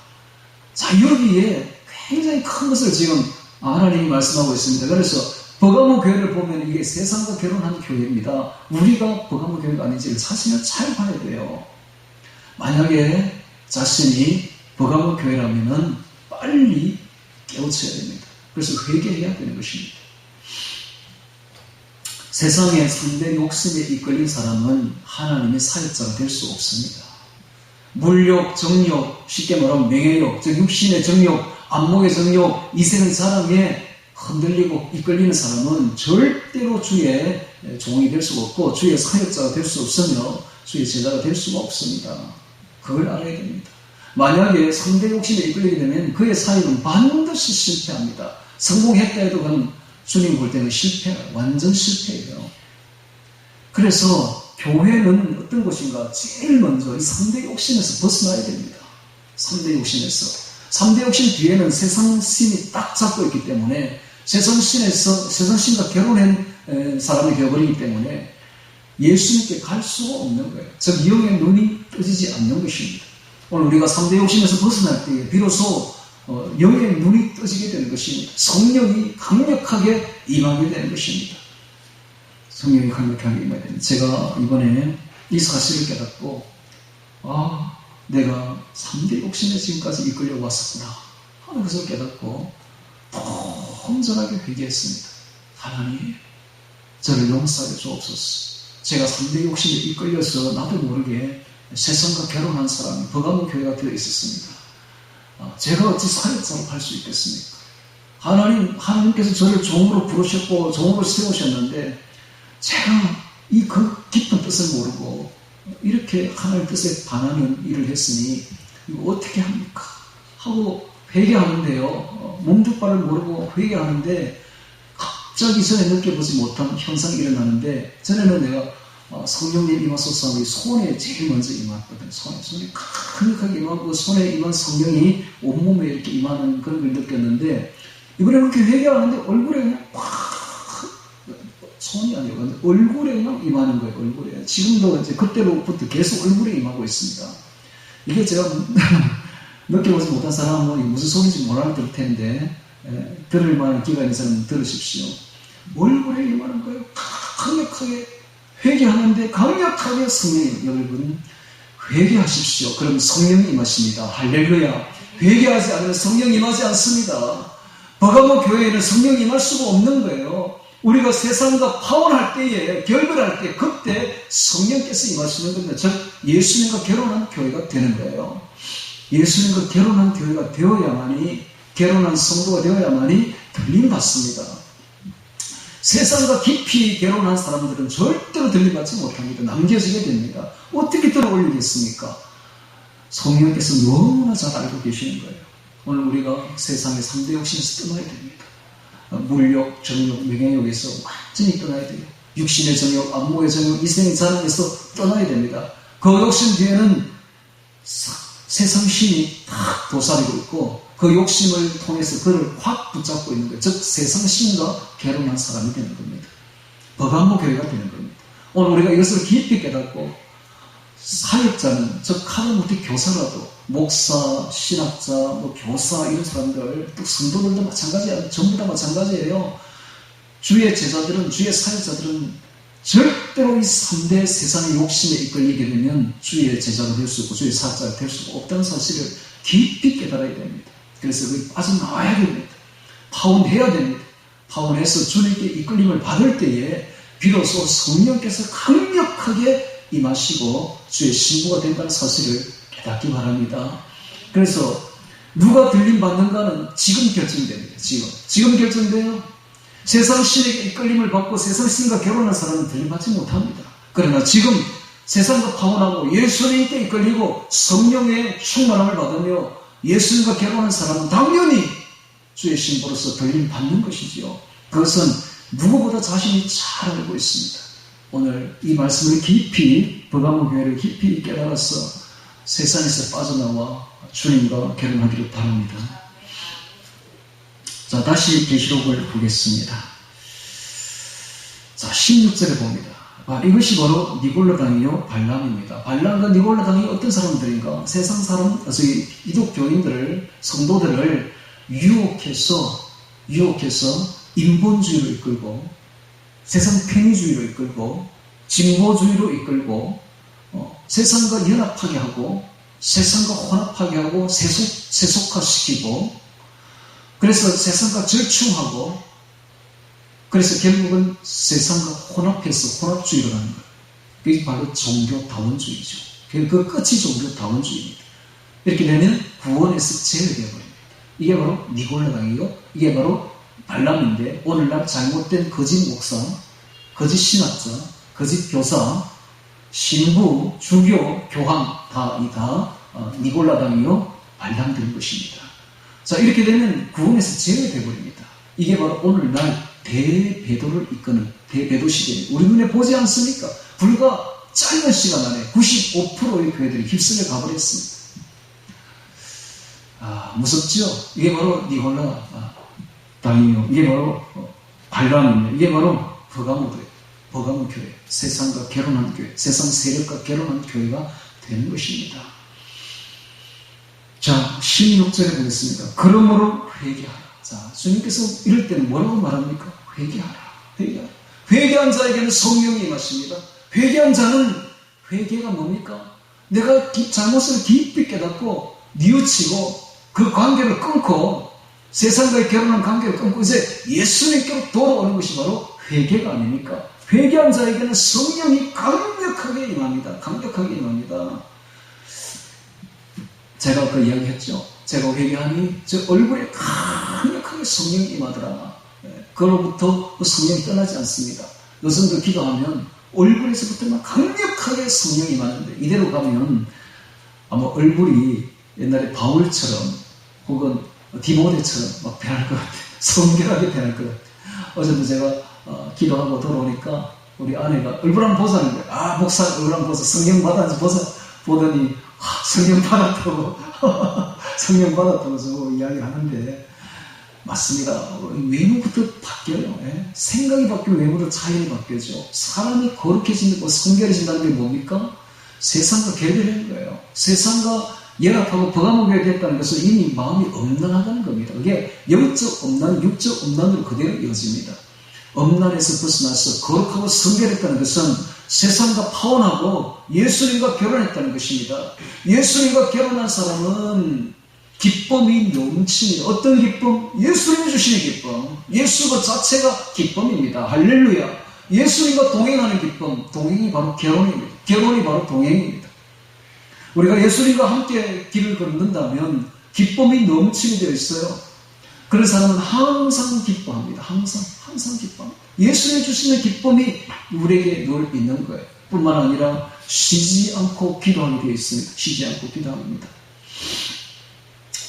A: 자, 여기에 굉장히 큰 것을 지금 하나님이 말씀하고 있습니다. 그래서 버가모 교회를 보면 이게 세상과 결혼한 교회입니다. 우리가 버가모 교회가 아닌지를 사실은 잘 봐야 돼요. 만약에 자신이 버가모 교회라면은 빨리 깨우쳐야 됩니다. 그래서 회개해야 되는 것입니다. 세상의 상대 욕심에 이끌린 사람은 하나님의 사역자가 될 수 없습니다. 물욕, 정욕, 쉽게 말하면 명예욕, 즉 육신의 정욕, 안목의 정욕, 이생의 사랑에 흔들리고 이끌리는 사람은 절대로 주의 종이 될 수가 없고 주의 사역자가 될 수 없으며 주의 제자가 될 수가 없습니다. 그걸 알아야 됩니다. 만약에 상대 욕심에 이끌리게 되면 그의 사역은 반드시 실패합니다. 성공했다 해도 그건 주님 볼 때는 실패예요. 완전 실패예요. 그래서 교회는 어떤 것인가? 제일 먼저 이 3대 욕심에서 벗어나야 됩니다. 3대 욕심에서. 3대 욕심 뒤에는 세상신이 딱 잡고 있기 때문에 세상신과 결혼한 사람이 되어버리기 때문에 예수님께 갈 수가 없는 거예요. 즉 영의 눈이 떠지지 않는 것입니다. 오늘 우리가 3대 욕심에서 벗어날 때에 비로소 영의 눈이 떠지게 되는 것입니다. 성령이 강력하게 임하게 되는 것입니다. 성령이 강력하게 임하게 됩니다. 제가 이번에 이 사실을 깨닫고 내가 3대 욕심에 지금까지 이끌려 왔었구나 하는 것을 깨닫고 온전하게 회개했습니다. 하나님, 저를 용서하여 주옵소서. 제가 3대 욕심에 이끌려서 나도 모르게 세상과 결혼한 사람이 버가모 교회가 되어 있었습니다. 제가 어찌 사역자로 할 수 있겠습니까? 하나님께서 저를 종으로 부르셨고 종으로 세우셨는데 제가 그 깊은 뜻을 모르고 이렇게 하나님의 뜻에 반하는 일을 했으니 이거 어떻게 합니까? 하고 회개하는데요. 몸둘바를 모르고 회개하는데 갑자기 전에 느껴보지 못한 현상이 일어나는데 전에는 내가 성령님 임하소서 하고 손에 제일 먼저 임했거든. 손에 강력하게 임하고 손에 임한 성령이 온몸에 이렇게 임하는 그런 걸 느꼈는데 이번에 그렇게 회개하는데 얼굴에 그냥 손이 아니고 얼굴에 그냥 임하는 거예요. 얼굴에. 지금도 이제 그때로부터 계속 얼굴에 임하고 있습니다. 이게 제가 느껴보지 못한 사람은 무슨 소리인지 몰라들 텐데 들을 만한 기가 있는 사람은 들으십시오. 얼굴에 임하는 거예요. 강력하게 회개하는데 강력하게 성령이 여러분 회개하십시오. 그럼 성령이 임하십니다. 할렐루야. 회개하지 않으면 성령이 임하지 않습니다. 버가모 교회에는 성령이 임할 수가 없는 거예요. 우리가 세상과 파혼할 때에 결별할 때 그때 성령께서 임하시는 겁니다. 즉 예수님과 결혼한 교회가 되는 거예요. 예수님과 결혼한 교회가 되어야만이 결혼한 성도가 되어야만이 들림받습니다. 세상과 깊이 결혼한 사람들은 절대로 들림받지 못합니다. 남겨지게 됩니다. 어떻게 들어올리겠습니까? 성령께서 너무나 잘 알고 계시는 거예요. 오늘 우리가 세상의 3대 욕심에서 떠나야 됩니다. 물욕, 정욕, 명예욕에서 완전히 떠나야 돼요. 육신의 정욕, 안목의 정욕, 이생의 자랑에서 떠나야 됩니다. 그 욕심 뒤에는 세상신이 딱 도사리고 있고 그 욕심을 통해서 그를 확 붙잡고 있는 거예요. 즉 세상신과 결혼한 사람이 되는 겁니다. 버가모 교회가 되는 겁니다. 오늘 우리가 이것을 깊이 깨닫고 사역자는 즉 하다못해 교사라도 목사, 신학자, 교사 이런 사람들 또 성도들도 마찬가지예요. 전부 다 마찬가지예요. 주의 제자들은 주의 사역자들은 절대로 이 3대 세상의 욕심에 이끌리게 되면 주의 제자가 될 수 없고 주의 사역자가 될 수가 없다는 사실을 깊이 깨달아야 됩니다. 그래서 거기 빠져나와야 됩니다. 파혼해야 됩니다. 파혼해서 주님께 이끌림을 받을 때에 비로소 성령께서 강력하게 임하시고 주의 신부가 된다는 사실을 깨닫기 바랍니다. 그래서 누가 들림 받는가는 지금 결정됩니다. 지금 결정돼요. 세상 신에게 이끌림을 받고 세상 신과 결혼한 사람은 들림받지 못합니다. 그러나 지금 세상과 파혼하고 예수님께 이끌리고 성령의 충만함을 받으며 예수님과 결혼한 사람은 당연히 주의 신부로서 들림받는 것이지요. 그것은 누구보다 자신이 잘 알고 있습니다. 오늘 이 말씀을 깊이 버가모 교회를 깊이 깨달아서 세상에서 빠져나와 주님과 결혼하기를 바랍니다. 자, 다시 계시록을 보겠습니다. 자, 16절에 봅니다. 이것이 바로 니골라 당이요 발람입니다. 발람과 니골라 당이 어떤 사람들인가? 세상 사람, 이독 교인들을, 성도들을 유혹해서 인본주의로 이끌고 세상 편의주의로 이끌고 진보주의로 이끌고 세상과 연합하게 하고 세상과 혼합하게 하고 세속화시키고, 그래서 세상과 절충하고, 그래서 결국은 세상과 혼합해서 혼합주의를 하는 거예요. 그게 바로 종교다원주의죠. 그 끝이 종교다원주의입니다. 이렇게 되면 구원에서 제외되어 버립니다. 이게 바로 니골라당이고, 이게 바로 발람인데, 오늘날 잘못된 거짓 목사, 거짓 신학자, 거짓 교사, 신부, 주교, 교황 다 니골라당이요 발람된 것입니다. 자, 이렇게 되면 구원에서 제외되어 버립니다. 이게 바로 오늘날 대배도를 이끄는 대배도 시대입니다. 우리 눈에 보지 않습니까? 불과 짧은 시간 안에 95%의 교회들이 휩쓸려 가버렸습니다. 무섭죠? 이게 바로 니골라당이요, 이게 바로 발람이며, 이게 바로 버가모 교회, 세상과 결혼한 교회, 세상 세력과 결혼한 교회가 되는 것입니다. 자, 16절에 보겠습니다. 그러므로 회개하라. 자, 주님께서 이럴 때는 뭐라고 말합니까? 회개하라. 회개한 자에게는 성령이 임하십니다. 회개한 자는, 회개가 뭡니까? 내가 잘못을 깊이 깨닫고 뉘우치고 그 관계를 끊고, 세상과의 결혼한 관계를 끊고 이제 예수님께로 돌아오는 것이 바로 회개가 아닙니까? 회개한 자에게는 성령이 강력하게 임합니다. 강력하게 임합니다. 제가 아까 이야기했죠. 제가 회개하니 저 얼굴에 강력하게 성령이 임하더라. 그로부터 그 성령이 떠나지 않습니다. 요즘도 기도하면 얼굴에서부터 강력하게 성령이 임하는데, 이대로 가면 아마 얼굴이 옛날에 바울처럼 혹은 디모데처럼 막 변할 것 같아요. 성결하게 변할 것 같아요. 어제도 제가 기도하고 돌아오니까 우리 아내가 얼굴 한번 보자는 거예요. 목사 얼굴 한번 보자. 성령 받았는지 보더니 성령 받았다고 성령 받았다고 저 이야기를 하는데, 맞습니다. 외모부터 바뀌어요. 생각이 바뀌면 외모도 차이가 바뀌죠. 사람이 거룩해진다고 성결해진다는 게 뭡니까? 세상과 결별하는 거예요. 세상과 연합하고 버가모게 됐다는 것은 이미 마음이 엄난하다는 겁니다. 그게 영적 엄난, 육적 엄난으로 그대로 이어집니다. 엄난에서 벗어나서 거룩하고 성결했다는 것은 세상과 파혼하고 예수님과 결혼했다는 것입니다. 예수님과 결혼한 사람은 기쁨이 넘칩니다. 어떤 기쁨? 예수님이 주시는 기쁨. 예수가 자체가 기쁨입니다. 할렐루야. 예수님과 동행하는 기쁨. 동행이 바로 결혼입니다. 결혼이 바로 동행입니다. 우리가 예수님과 함께 길을 걷는다면 기쁨이 넘치게 되어 있어요. 그런 사람은 항상 기뻐합니다. 항상 기뻐합니다. 예수님이 주시는 기쁨이 우리에게 늘 있는 거예요. 뿐만 아니라 쉬지 않고 기도하게 되어 있습니다. 쉬지 않고 기도합니다.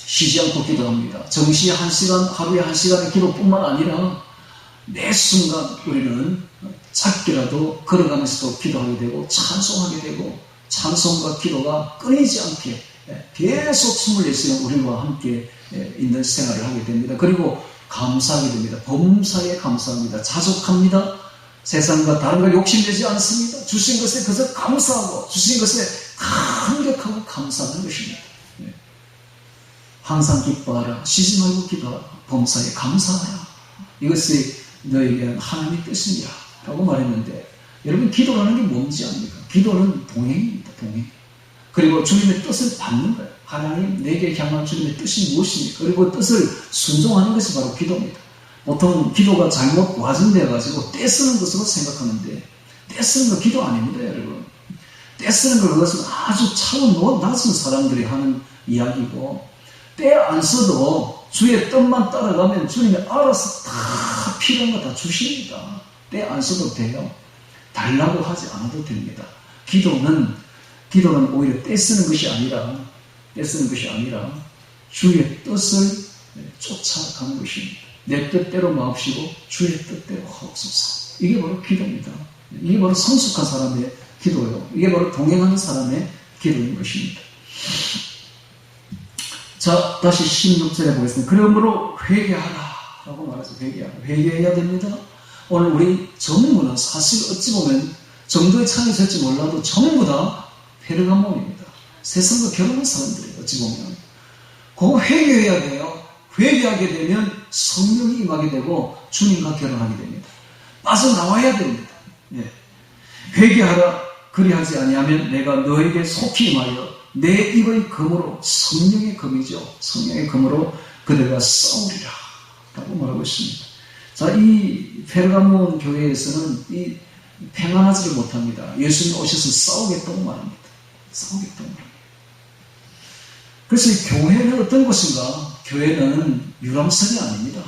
A: 쉬지 않고 기도합니다. 정시에 1시간, 하루에 1시간의 기도뿐만 아니라 매 순간 우리는 작게라도 걸어가면서도 기도하게 되고 찬송하게 되고, 찬송과 기도가 끊이지 않게 계속 24시간 우리와 함께 있는 생활을 하게 됩니다. 그리고 감사하게 됩니다. 범사에 감사합니다. 자족합니다. 세상과 다른 걸 욕심내지 않습니다. 주신 것에 그저 감사하고, 주신 것에 감격하고 감사하는 것입니다. 항상 기뻐하라. 쉬지 말고 기도하라. 범사에 감사하라. 이것이 너에게 하나님의 뜻이니라 라고 말했는데, 여러분, 기도라는 게 뭔지 압니까? 기도는 동행입니다. 동행. 그리고 주님의 뜻을 받는 거예요. 하나님, 내게 향한 주님의 뜻이 무엇입니까? 그리고 뜻을 순종하는 것이 바로 기도입니다. 보통 기도가 잘못 와전되어가지고 떼쓰는 것으로 생각하는데, 떼쓰는 거 기도 아닙니다, 여러분. 떼쓰는 거, 그것은 아주 차원 낮은 사람들이 하는 이야기고, 때 안 써도 주의 뜻만 따라가면 주님이 알아서 다 필요한 거 다 주십니다. 때 안 써도 돼요. 달라고 하지 않아도 됩니다. 기도는 오히려 떼쓰는 것이 아니라 주의 뜻을 쫓아가는 것입니다. 내 뜻대로 마옵시고 주의 뜻대로 하옵소서. 이게 바로 기도입니다. 이게 바로 성숙한 사람의 기도예요. 이게 바로 동행하는 사람의 기도인 것입니다. 자, 다시 16절에 보겠습니다. 그러므로 회개하라 라고 말하죠. 회개해야 됩니다. 오늘 우리 전부는 사실 어찌 보면 정도의 차이가 있을지 몰라도 전부 다 페르가몬입니다. 세상과 결혼한 사람들이에요. 어찌 보면 그거 회개해야 돼요. 회개하게 되면 성령이 임하게 되고 주님과 결혼하게 됩니다. 빠져나와야 됩니다. 회개하라. 그리하지 아니하면 내가 너에게 속히 임하여 내 입의 검으로, 성령의 검이죠. 성령의 검으로 그들과 싸우리라 라고 말하고 있습니다. 자, 이 페르가몬 교회에서는 이 평안하지를 못합니다. 예수님 오셔서 싸우겠다고 말합니다. 싸우겠다고 말합니다. 그래서 이 교회는 어떤 곳인가? 교회는 유람선이 아닙니다.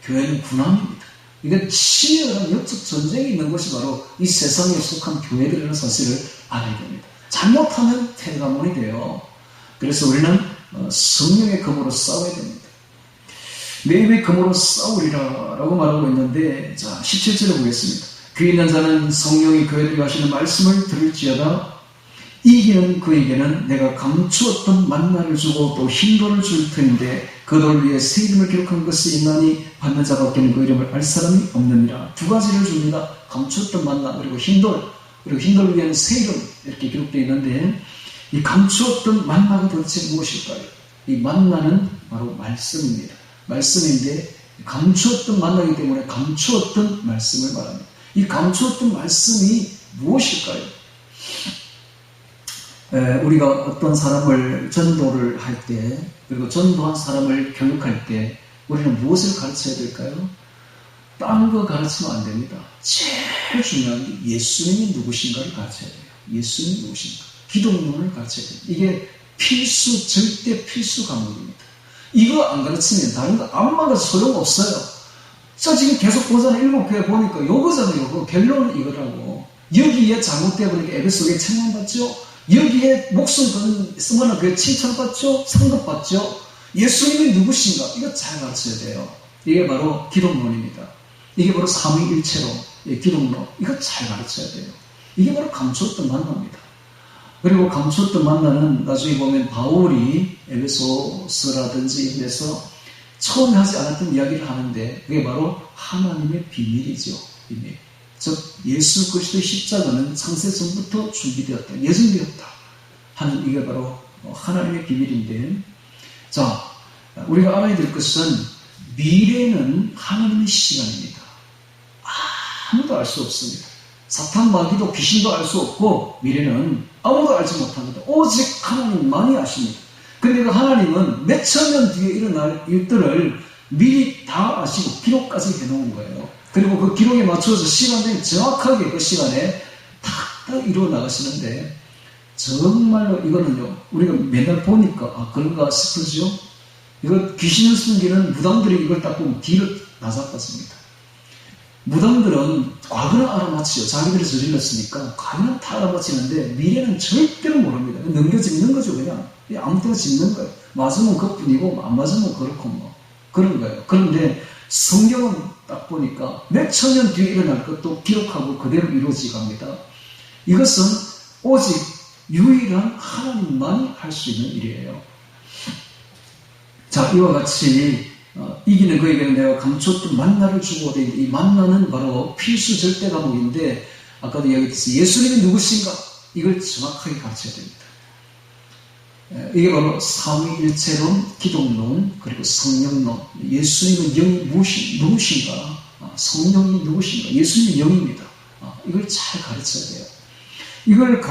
A: 교회는 군함입니다. 이게 치열한 역적 전쟁이 있는 것이 바로 이 세상에 속한 교회들이라는 사실을 알아야 됩니다. 잘못하면 페르가몬이 돼요. 그래서 우리는 성령의 검으로 싸워야 됩니다. 내 입의 검으로 싸우리라 라고 말하고 있는데, 자, 17절을 보겠습니다. 귀 있는 자는 성령이 그에게 하시는 말씀을 들을지어다. 이기는 그에게는 내가 감추었던 만나를 주고 또 흰돌을 줄 터인데 그 돌 위에 새 이름을 기록한 것이 있나니 받는 자밖에는 그 이름을 알 사람이 없느니라. 두 가지를 줍니다. 감추었던 만나 그리고 흰돌, 그리고 흰돌 위에는 새 이름 이렇게 기록되어 있는데, 이 감추었던 만나가 도대체 무엇일까요? 이 만나는 바로 말씀입니다. 말씀인데 감추었던 만나이기 때문에 감추었던 말씀을 말합니다. 이 감추었던 말씀이 무엇일까요? 우리가 어떤 사람을 전도를 할 때, 그리고 전도한 사람을 교육할 때 우리는 무엇을 가르쳐야 될까요? 딴 거 가르치면 안 됩니다. 제일 중요한 게 예수님이 누구신가를 가르쳐야 돼요. 예수님이 누구신가? 기독론을 가르쳐야 돼요. 이게 필수, 절대 필수 과목입니다. 이거 안 가르치면 다른 거 아무만 가서 소용없어요. 저 지금 계속 보잖아요. 일곱 교회 보니까 요거잖아요. 요거. 결론은 이거라고. 여기에 잘못되어 보니까 에베소에 책망받죠? 여기에 목숨 쓰면 그게 칭찬받죠? 상급받죠? 예수님이 누구신가? 이거 잘 가르쳐야 돼요. 이게 바로 기독론입니다. 이게 바로 삼위일체로 기독론. 이거 잘 가르쳐야 돼요. 이게 바로 감추었던 만나입니다. 그리고 감추었던 만나는 나중에 보면 바울이 에베소서라든지 이런 데서 처음에 하지 않았던 이야기를 하는데, 그게 바로 하나님의 비밀이죠. 비밀. 즉 예수 그리스도의 십자가는 창세 전부터 준비되었다, 예정되었다 하는, 이게 바로 하나님의 비밀인데, 자, 우리가 알아야 될 것은 미래는 하나님의 시간입니다. 아무도 알 수 없습니다. 사탄 마귀도 귀신도 알 수 없고 미래는 아무도 알지 못합니다. 오직 하나님만이 아십니다. 그런데 그 하나님은 몇천 년 뒤에 일어날 일들을 미리 다 아시고 기록까지 해놓은 거예요. 그리고 그 기록에 맞춰서 시간에 정확하게 그 시간에 탁탁 이루어 나가시는데, 정말로 이거는요, 우리가 맨날 보니까 그런가 싶으죠? 이거 귀신을 숨기는 무당들이 이걸 딱 보면 뒤로 나사봤습니다. 무당들은 과거는 알아맞히죠. 자기들이 저질렀으니까 과거는 다 알아맞히는데 미래는 절대로 모릅니다. 넘겨짚는 거죠. 그냥 아무 때나 짚는 거예요. 맞으면 그뿐이고 안 맞으면 그렇고 뭐 그런 거예요. 그런데 성경은 딱 보니까 몇천 년 뒤에 일어날 것도 기록하고 그대로 이루어지게 합니다. 이것은 오직 유일한 하나님만이 할 수 있는 일이에요. 자, 이와 같이 이기는 그에게는 내가 감췄던 만나를 주고, 이 만나는 바로 필수 절대 과목인데, 아까도 이야기했듯이 예수님이 누구신가? 이걸 정확하게 가르쳐야 됩니다. 이게 바로 삼위일체론, 기독론, 그리고 성령론. 예수님은 영이 누구신가? 성령이 누구신가? 예수님은 영입니다. 이걸 잘 가르쳐야 돼요. 이걸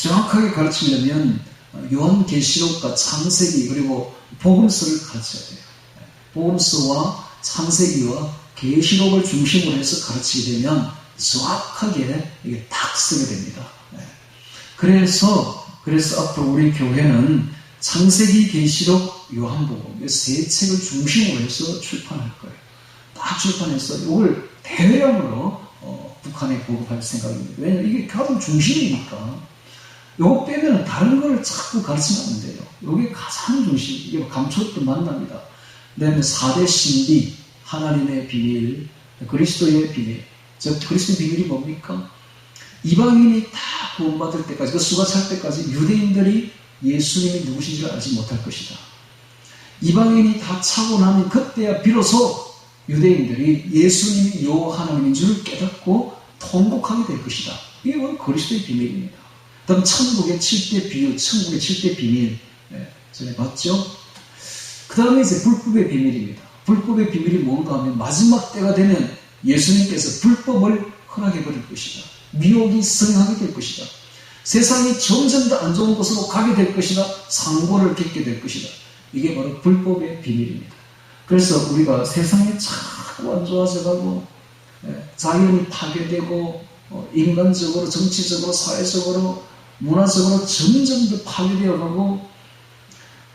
A: 정확하게 가르치려면 요한계시록과 창세기 그리고 복음서를 가르쳐야 돼요. 복음서와 창세기와 계시록을 중심으로 해서 가르치게 되면 정확하게 이게 딱 쓰게 됩니다. 그래서 앞으로 우리 교회는 창세기, 계시록, 요한복음 이 세 책을 중심으로 해서 출판할 거예요. 딱 출판해서 이걸 대량으로 북한에 보급할 생각입니다. 왜냐하면 이게 가장 중심이니까. 이거 빼면 다른 걸 자꾸 가르치면 안 돼요. 이게 가장 중심, 이게 감췄던 만납니다. 그 다음에 4대 신비, 하나님의 비밀, 그리스도의 비밀. 즉 그리스도의 비밀이 뭡니까? 이방인이 다 구원받을 때까지, 그 수가 찰 때까지 유대인들이 예수님이 누구신지를 알지 못할 것이다. 이방인이 다 차고 나면 그때야 비로소 유대인들이 예수님이 요 하나님인 줄 깨닫고 통곡하게 될 것이다. 이게 바로 그리스도의 비밀입니다. 다음 천국의 7대 비유, 천국의 7대 비밀 전에 봤죠? 그 다음에 이제 불법의 비밀입니다. 불법의 비밀이 뭔가 하면 마지막 때가 되면 예수님께서 불법을 허락해 버릴 것이다. 미혹이 성행하게 될 것이다. 세상이 점점 더 안 좋은 곳으로 가게 될 것이다. 상고를 겪게 될 것이다. 이게 바로 불법의 비밀입니다. 그래서 우리가 세상이 자꾸 안 좋아져가고 자연이 파괴되고 인간적으로, 정치적으로, 사회적으로, 문화적으로 점점 더 파괴되어가고,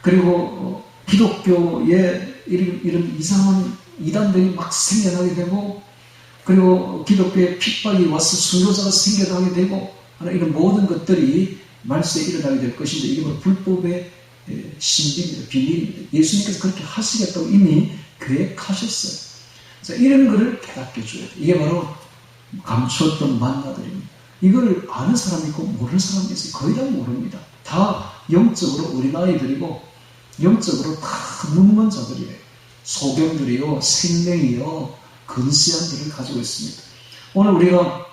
A: 그리고 기독교에 이런 이상한 이단들이 막 생겨나게 되고, 그리고 기독교에 핍박이 와서 순교자가 생겨나게 되고 하는 이런 모든 것들이 말세에 일어나게 될 것인데, 이게 바로 불법의 신비입니다. 비밀입니다. 예수님께서 그렇게 하시겠다고 이미 계획하셨어요. 자, 이런 것을 깨닫게 줘야 돼요. 이게 바로 감추었던 만나들입니다. 이걸 아는 사람이 있고 모르는 사람이 있어요. 거의 다 모릅니다. 다 영적으로 어린아이들이고 영적으로 다 눈먼 자들이에요. 소경들이요, 생명이요, 근시안들을 가지고 있습니다. 오늘 우리가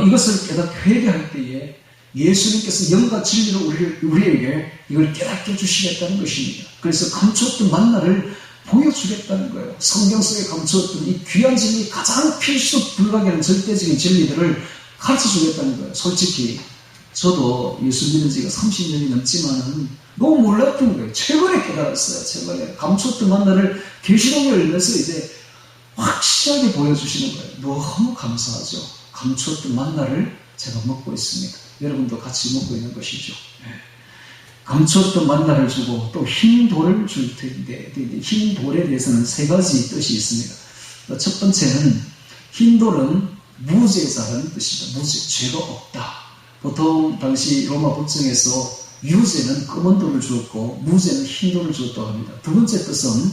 A: 이것을 깨닫게 회개할 때에 예수님께서 영과 진리로 우리에게 이걸 깨닫게 주시겠다는 것입니다. 그래서 감추었던 만나를 보여주겠다는 거예요. 성경 속에 감추었던 이 귀한 진리, 가장 필수 불가결한 절대적인 진리들을 가르쳐주겠다는 거예요. 솔직히 저도 예수 믿은 지가 30년이 넘지만은 너무 몰랐던 거예요. 최근에 깨달았어요. 최근에 감추었던 만나를 계시록을 열면서 이제 확실하게 보여주시는 거예요. 너무 감사하죠. 감추었던 만나를 제가 먹고 있습니다. 여러분도 같이 먹고 있는 것이죠. 감추었던 만나를 주고 또 흰 돌을 줄 텐데, 흰 돌에 대해서는 세 가지 뜻이 있습니다. 첫 번째는 흰 돌은 무죄자라는 뜻입니다. 무죄, 죄가 없다. 보통 당시 로마 법정에서 유죄는 검은 돌을 주었고 무죄는 흰 돌을 주었다고 합니다. 두 번째 뜻은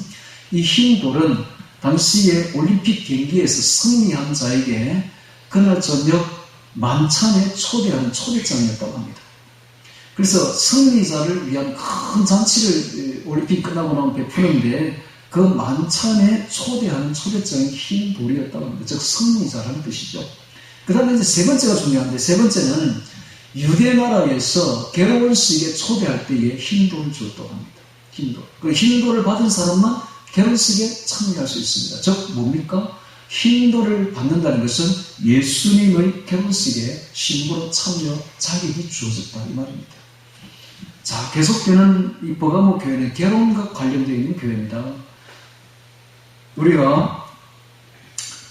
A: 이 흰 돌은 당시에 올림픽 경기에서 승리한 자에게 그날 저녁 만찬에 초대하는 초대장이었다고 합니다. 그래서 승리자를 위한 큰 잔치를 올림픽 끝나고 나면 베푸는데 그 만찬에 초대하는 초대장이 흰 돌이었다고 합니다. 즉 승리자라는 뜻이죠. 그 다음에 이제 세 번째가 중요한데, 세 번째는 유대 나라에서 결혼식에 초대할 때에 흰 돌을 주었다고 합니다. 흰 돌. 그 흰 돌을 받은 사람만 결혼식에 참여할 수 있습니다. 즉 뭡니까? 흰 돌을 받는다는 것은 예수님의 결혼식에 신부로 참여 자격이 주어졌다 이 말입니다. 자, 계속되는 이 버가모 교회는 결혼과 관련되어 있는 교회입니다. 우리가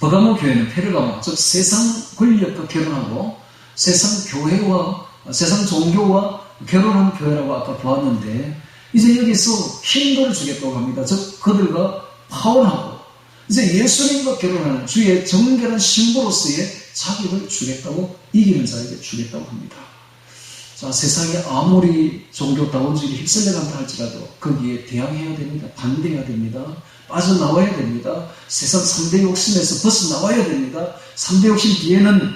A: 버가모 교회는 페르가모, 즉 세상 권력과 결혼하고 세상 교회와 세상 종교와 결혼한 교회라고 아까 보았는데, 이제 여기서 흰 돌을 주겠다고 합니다. 즉 그들과 파혼하고 이제 예수님과 결혼하는 주의 정결한 신부로서의 자격을 주겠다고, 이기는 자에게 주겠다고 합니다. 자, 세상에 아무리 종교다원주의에 휩쓸려간다 할지라도 거기에 대항해야 됩니다. 반대해야 됩니다. 빠져나와야 됩니다. 세상 3대 욕심에서 벗어나와야 됩니다. 3대 욕심 뒤에는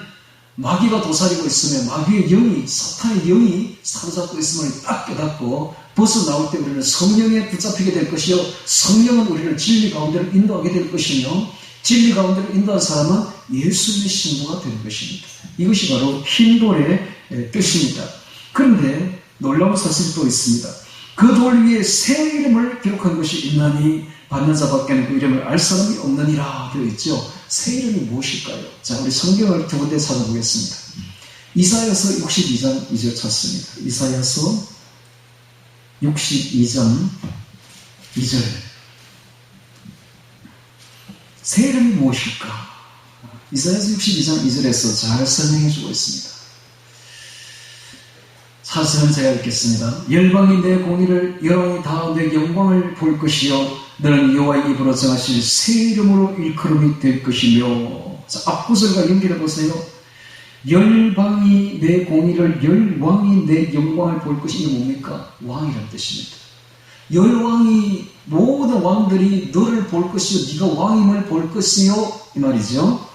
A: 마귀가 도사리고 있으면 마귀의 영이, 사탄의 영이 사로잡고 있음을 딱 깨닫고 벗어나올 때 우리는 성령에 붙잡히게 될 것이요, 성령은 우리를 진리 가운데로 인도하게 될 것이며, 진리 가운데로 인도한 사람은 예수님의 신부가 되는 것입니다. 이것이 바로 흰 돌의 뜻입니다. 그런데 놀라운 사실이 또 있습니다. 그 돌 위에 새 이름을 기록한 것이 있나니 받는 자밖에는 그 이름을 알 사람이 없느니라 되어 있죠. 새 이름이 무엇일까요? 자, 우리 성경을 두 군데 찾아보겠습니다. 이사야서 62장 2절 찾습니다. 이사야서 62장 2절. 새 이름이 무엇일까? 이사야서 62장 2절에서 잘 설명해 주고 있습니다. 사실은 제가 읽겠습니다. 열방이 내 공의를, 열왕이 다 내 영광을 볼 것이요, 너는 여호와의 입으로 정하실 새 이름으로 일컬음이 될 것이며. 자, 앞구절과 연결해 보세요. 열방이 내 공의를, 열왕이 내 영광을 볼 것이, 이게 뭡니까? 왕이라는 뜻입니다. 열왕이, 모든 왕들이 너를 볼 것이요, 네가 왕임을 볼 것이요, 이 말이죠.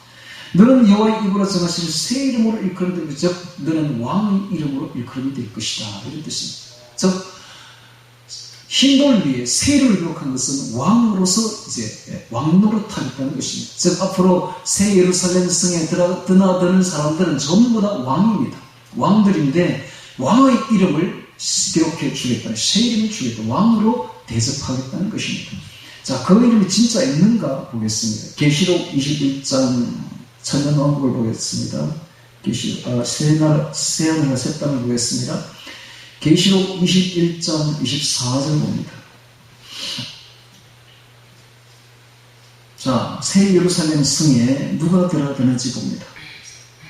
A: 너는 여호와의 입으로 정하실 새 이름으로 일컬음이 될 것이요, 즉 너는 왕의 이름으로 일컬음이 될 것이다, 이런 뜻입니다. 즉 흰돌 위에 새 이름을 기록한 것은 왕으로서 이제 왕노릇하겠다는 것입니다. 즉 앞으로 새 예루살렘 성에 드나드는 사람들은 전부 다 왕입니다. 왕들인데 왕의 이름을 기록해 주겠다는, 새 이름을 주겠다, 왕으로 대접하겠다는 것입니다. 자, 그 이름이 진짜 있는가 보겠습니다. 계시록 21장 천년왕국을 보겠습니다. 새 하늘과 새 땅을 보겠습니다. 계시록 21장 24절 봅니다. 자, 새 예루살렘 성에 누가 들어가는지 봅니다.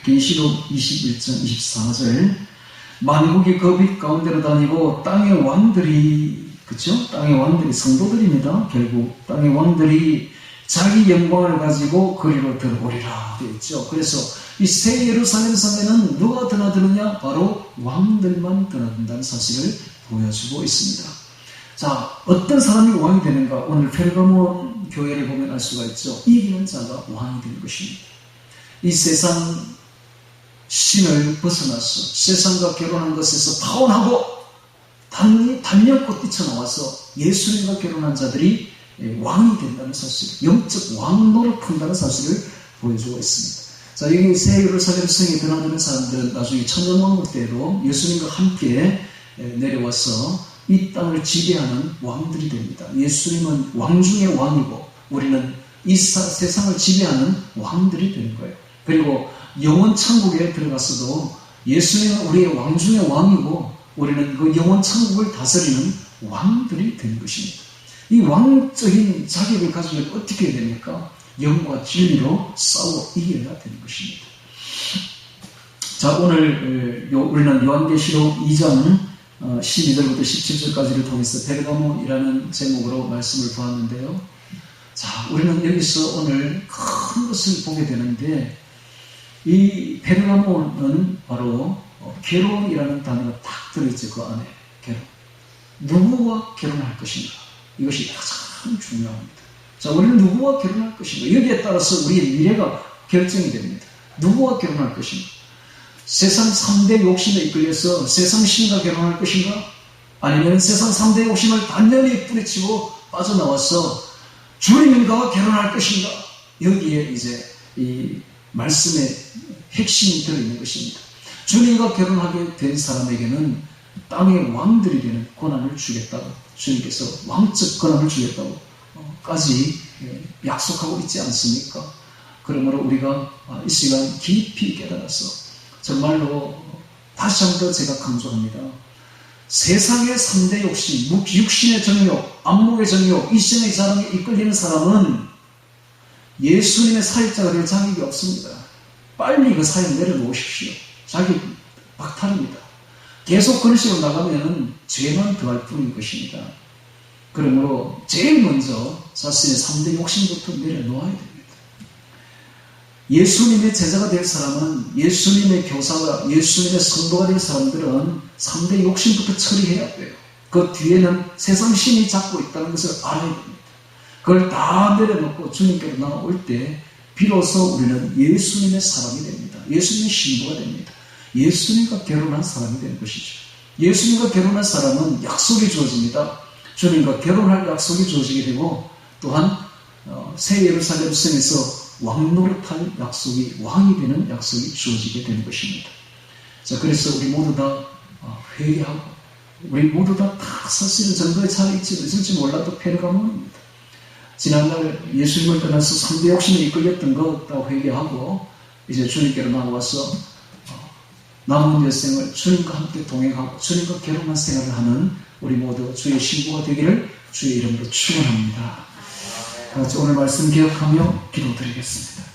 A: 계시록 21장 24절. 만국이 그 빛 가운데로 다니고 땅의 왕들이, 그쵸? 땅의 왕들이 성도들입니다. 결국 땅의 왕들이 자기 영광을 가지고 거리로 들어오리라 되어 있죠. 그래서 이 새 예루살렘 성에는 누가 드나드느냐? 바로 왕들만 드나든다는 사실을 보여주고 있습니다. 자, 어떤 사람이 왕이 되는가? 오늘 페르가몬 교회를 보면 알 수가 있죠. 이기는 자가 왕이 되는 것입니다. 이 세상 신을 벗어나서 세상과 결혼한 것에서 파혼하고 단연코 뛰쳐나와서 예수님과 결혼한 자들이 왕이 된다는 사실, 영적 왕노를 푼다는 사실을 보여주고 있습니다. 자, 여기 새 예루살렘 성에 드나드는 사람들은 나중에 천년왕국 때로 예수님과 함께 내려와서 이 땅을 지배하는 왕들이 됩니다. 예수님은 왕 중의 왕이고 우리는 이 세상을 지배하는 왕들이 되는 거예요. 그리고 영원 천국에 들어갔어도 예수님은 우리의 왕 중의 왕이고 우리는 그 영원 천국을 다스리는 왕들이 되는 것입니다. 이 왕적인 자격을 가지면 어떻게 해야 됩니까? 영과 진리로 싸워 이겨야 되는 것입니다. 자, 오늘 우리는 요한계시록 2장 12절부터 17절까지를 통해서 베르가몬이라는 제목으로 말씀을 보았는데요. 자, 우리는 여기서 오늘 큰 것을 보게 되는데 이 베르가몬은 바로 결혼이라는 단어가 딱 들어있죠. 그 안에 결혼. 누구와 결혼할 것인가? 이것이 가장 중요합니다. 자, 우리는 누구와 결혼할 것인가? 여기에 따라서 우리의 미래가 결정이 됩니다. 누구와 결혼할 것인가? 세상 3대 욕심에 이끌려서 세상 신과 결혼할 것인가? 아니면 세상 3대 욕심을 단연히 뿌리치고 빠져나와서 주님과 결혼할 것인가? 여기에 이제 이 말씀의 핵심이 들어있는 것입니다. 주님과 결혼하게 된 사람에게는 땅의 왕들이 되는 권한을 주겠다고, 주님께서 왕적 권한을 주겠다고 까지 약속하고 있지 않습니까? 그러므로 우리가 이 시간 깊이 깨달아서 정말로 다시 한 번 제가 강조합니다. 세상의 3대 욕심, 육신의 정욕, 안목의 정욕, 이생의 자랑에 이끌리는 사람은 예수님의 사역자가 될 자격이 없습니다. 빨리 그 사역 내려놓으십시오. 자기 박탈입니다. 계속 그런 식으로 나가면 죄만 더할 뿐인 것입니다. 그러므로 제일 먼저 자신의 3대 욕심부터 내려놓아야 됩니다. 예수님의 제자가 될 사람은, 예수님의 교사가, 예수님의 성도가 될 사람들은 3대 욕심부터 처리해야 돼요. 그 뒤에는 세상 신이 잡고 있다는 것을 알아야 됩니다. 그걸 다 내려놓고 주님께로 나올 때 비로소 우리는 예수님의 사람이 됩니다. 예수님의 신부가 됩니다. 예수님과 결혼한 사람이 되는 것이죠. 예수님과 결혼한 사람은 약속이 주어집니다. 주님과 결혼할 약속이 주어지게 되고 또한 새 예루살렘 성에서 왕노릇할 약속이, 왕이 되는 약속이 주어지게 되는 것입니다. 자, 그래서 우리 모두 다 회개하고 우리 모두 다 사실은 정도에 잘 있을지 몰라도 페르가몬입니다. 지난날 예수님을 떠나서 3대 욕심에 이끌렸던 것 다 회개하고 이제 주님께로 나와서 남은 여생을 주님과 함께 동행하고 주님과 결혼한 생활을 하는 우리 모두 주의 신부가 되기를 주의 이름으로 축원합니다. 같이 오늘 말씀 기억하며 기도드리겠습니다.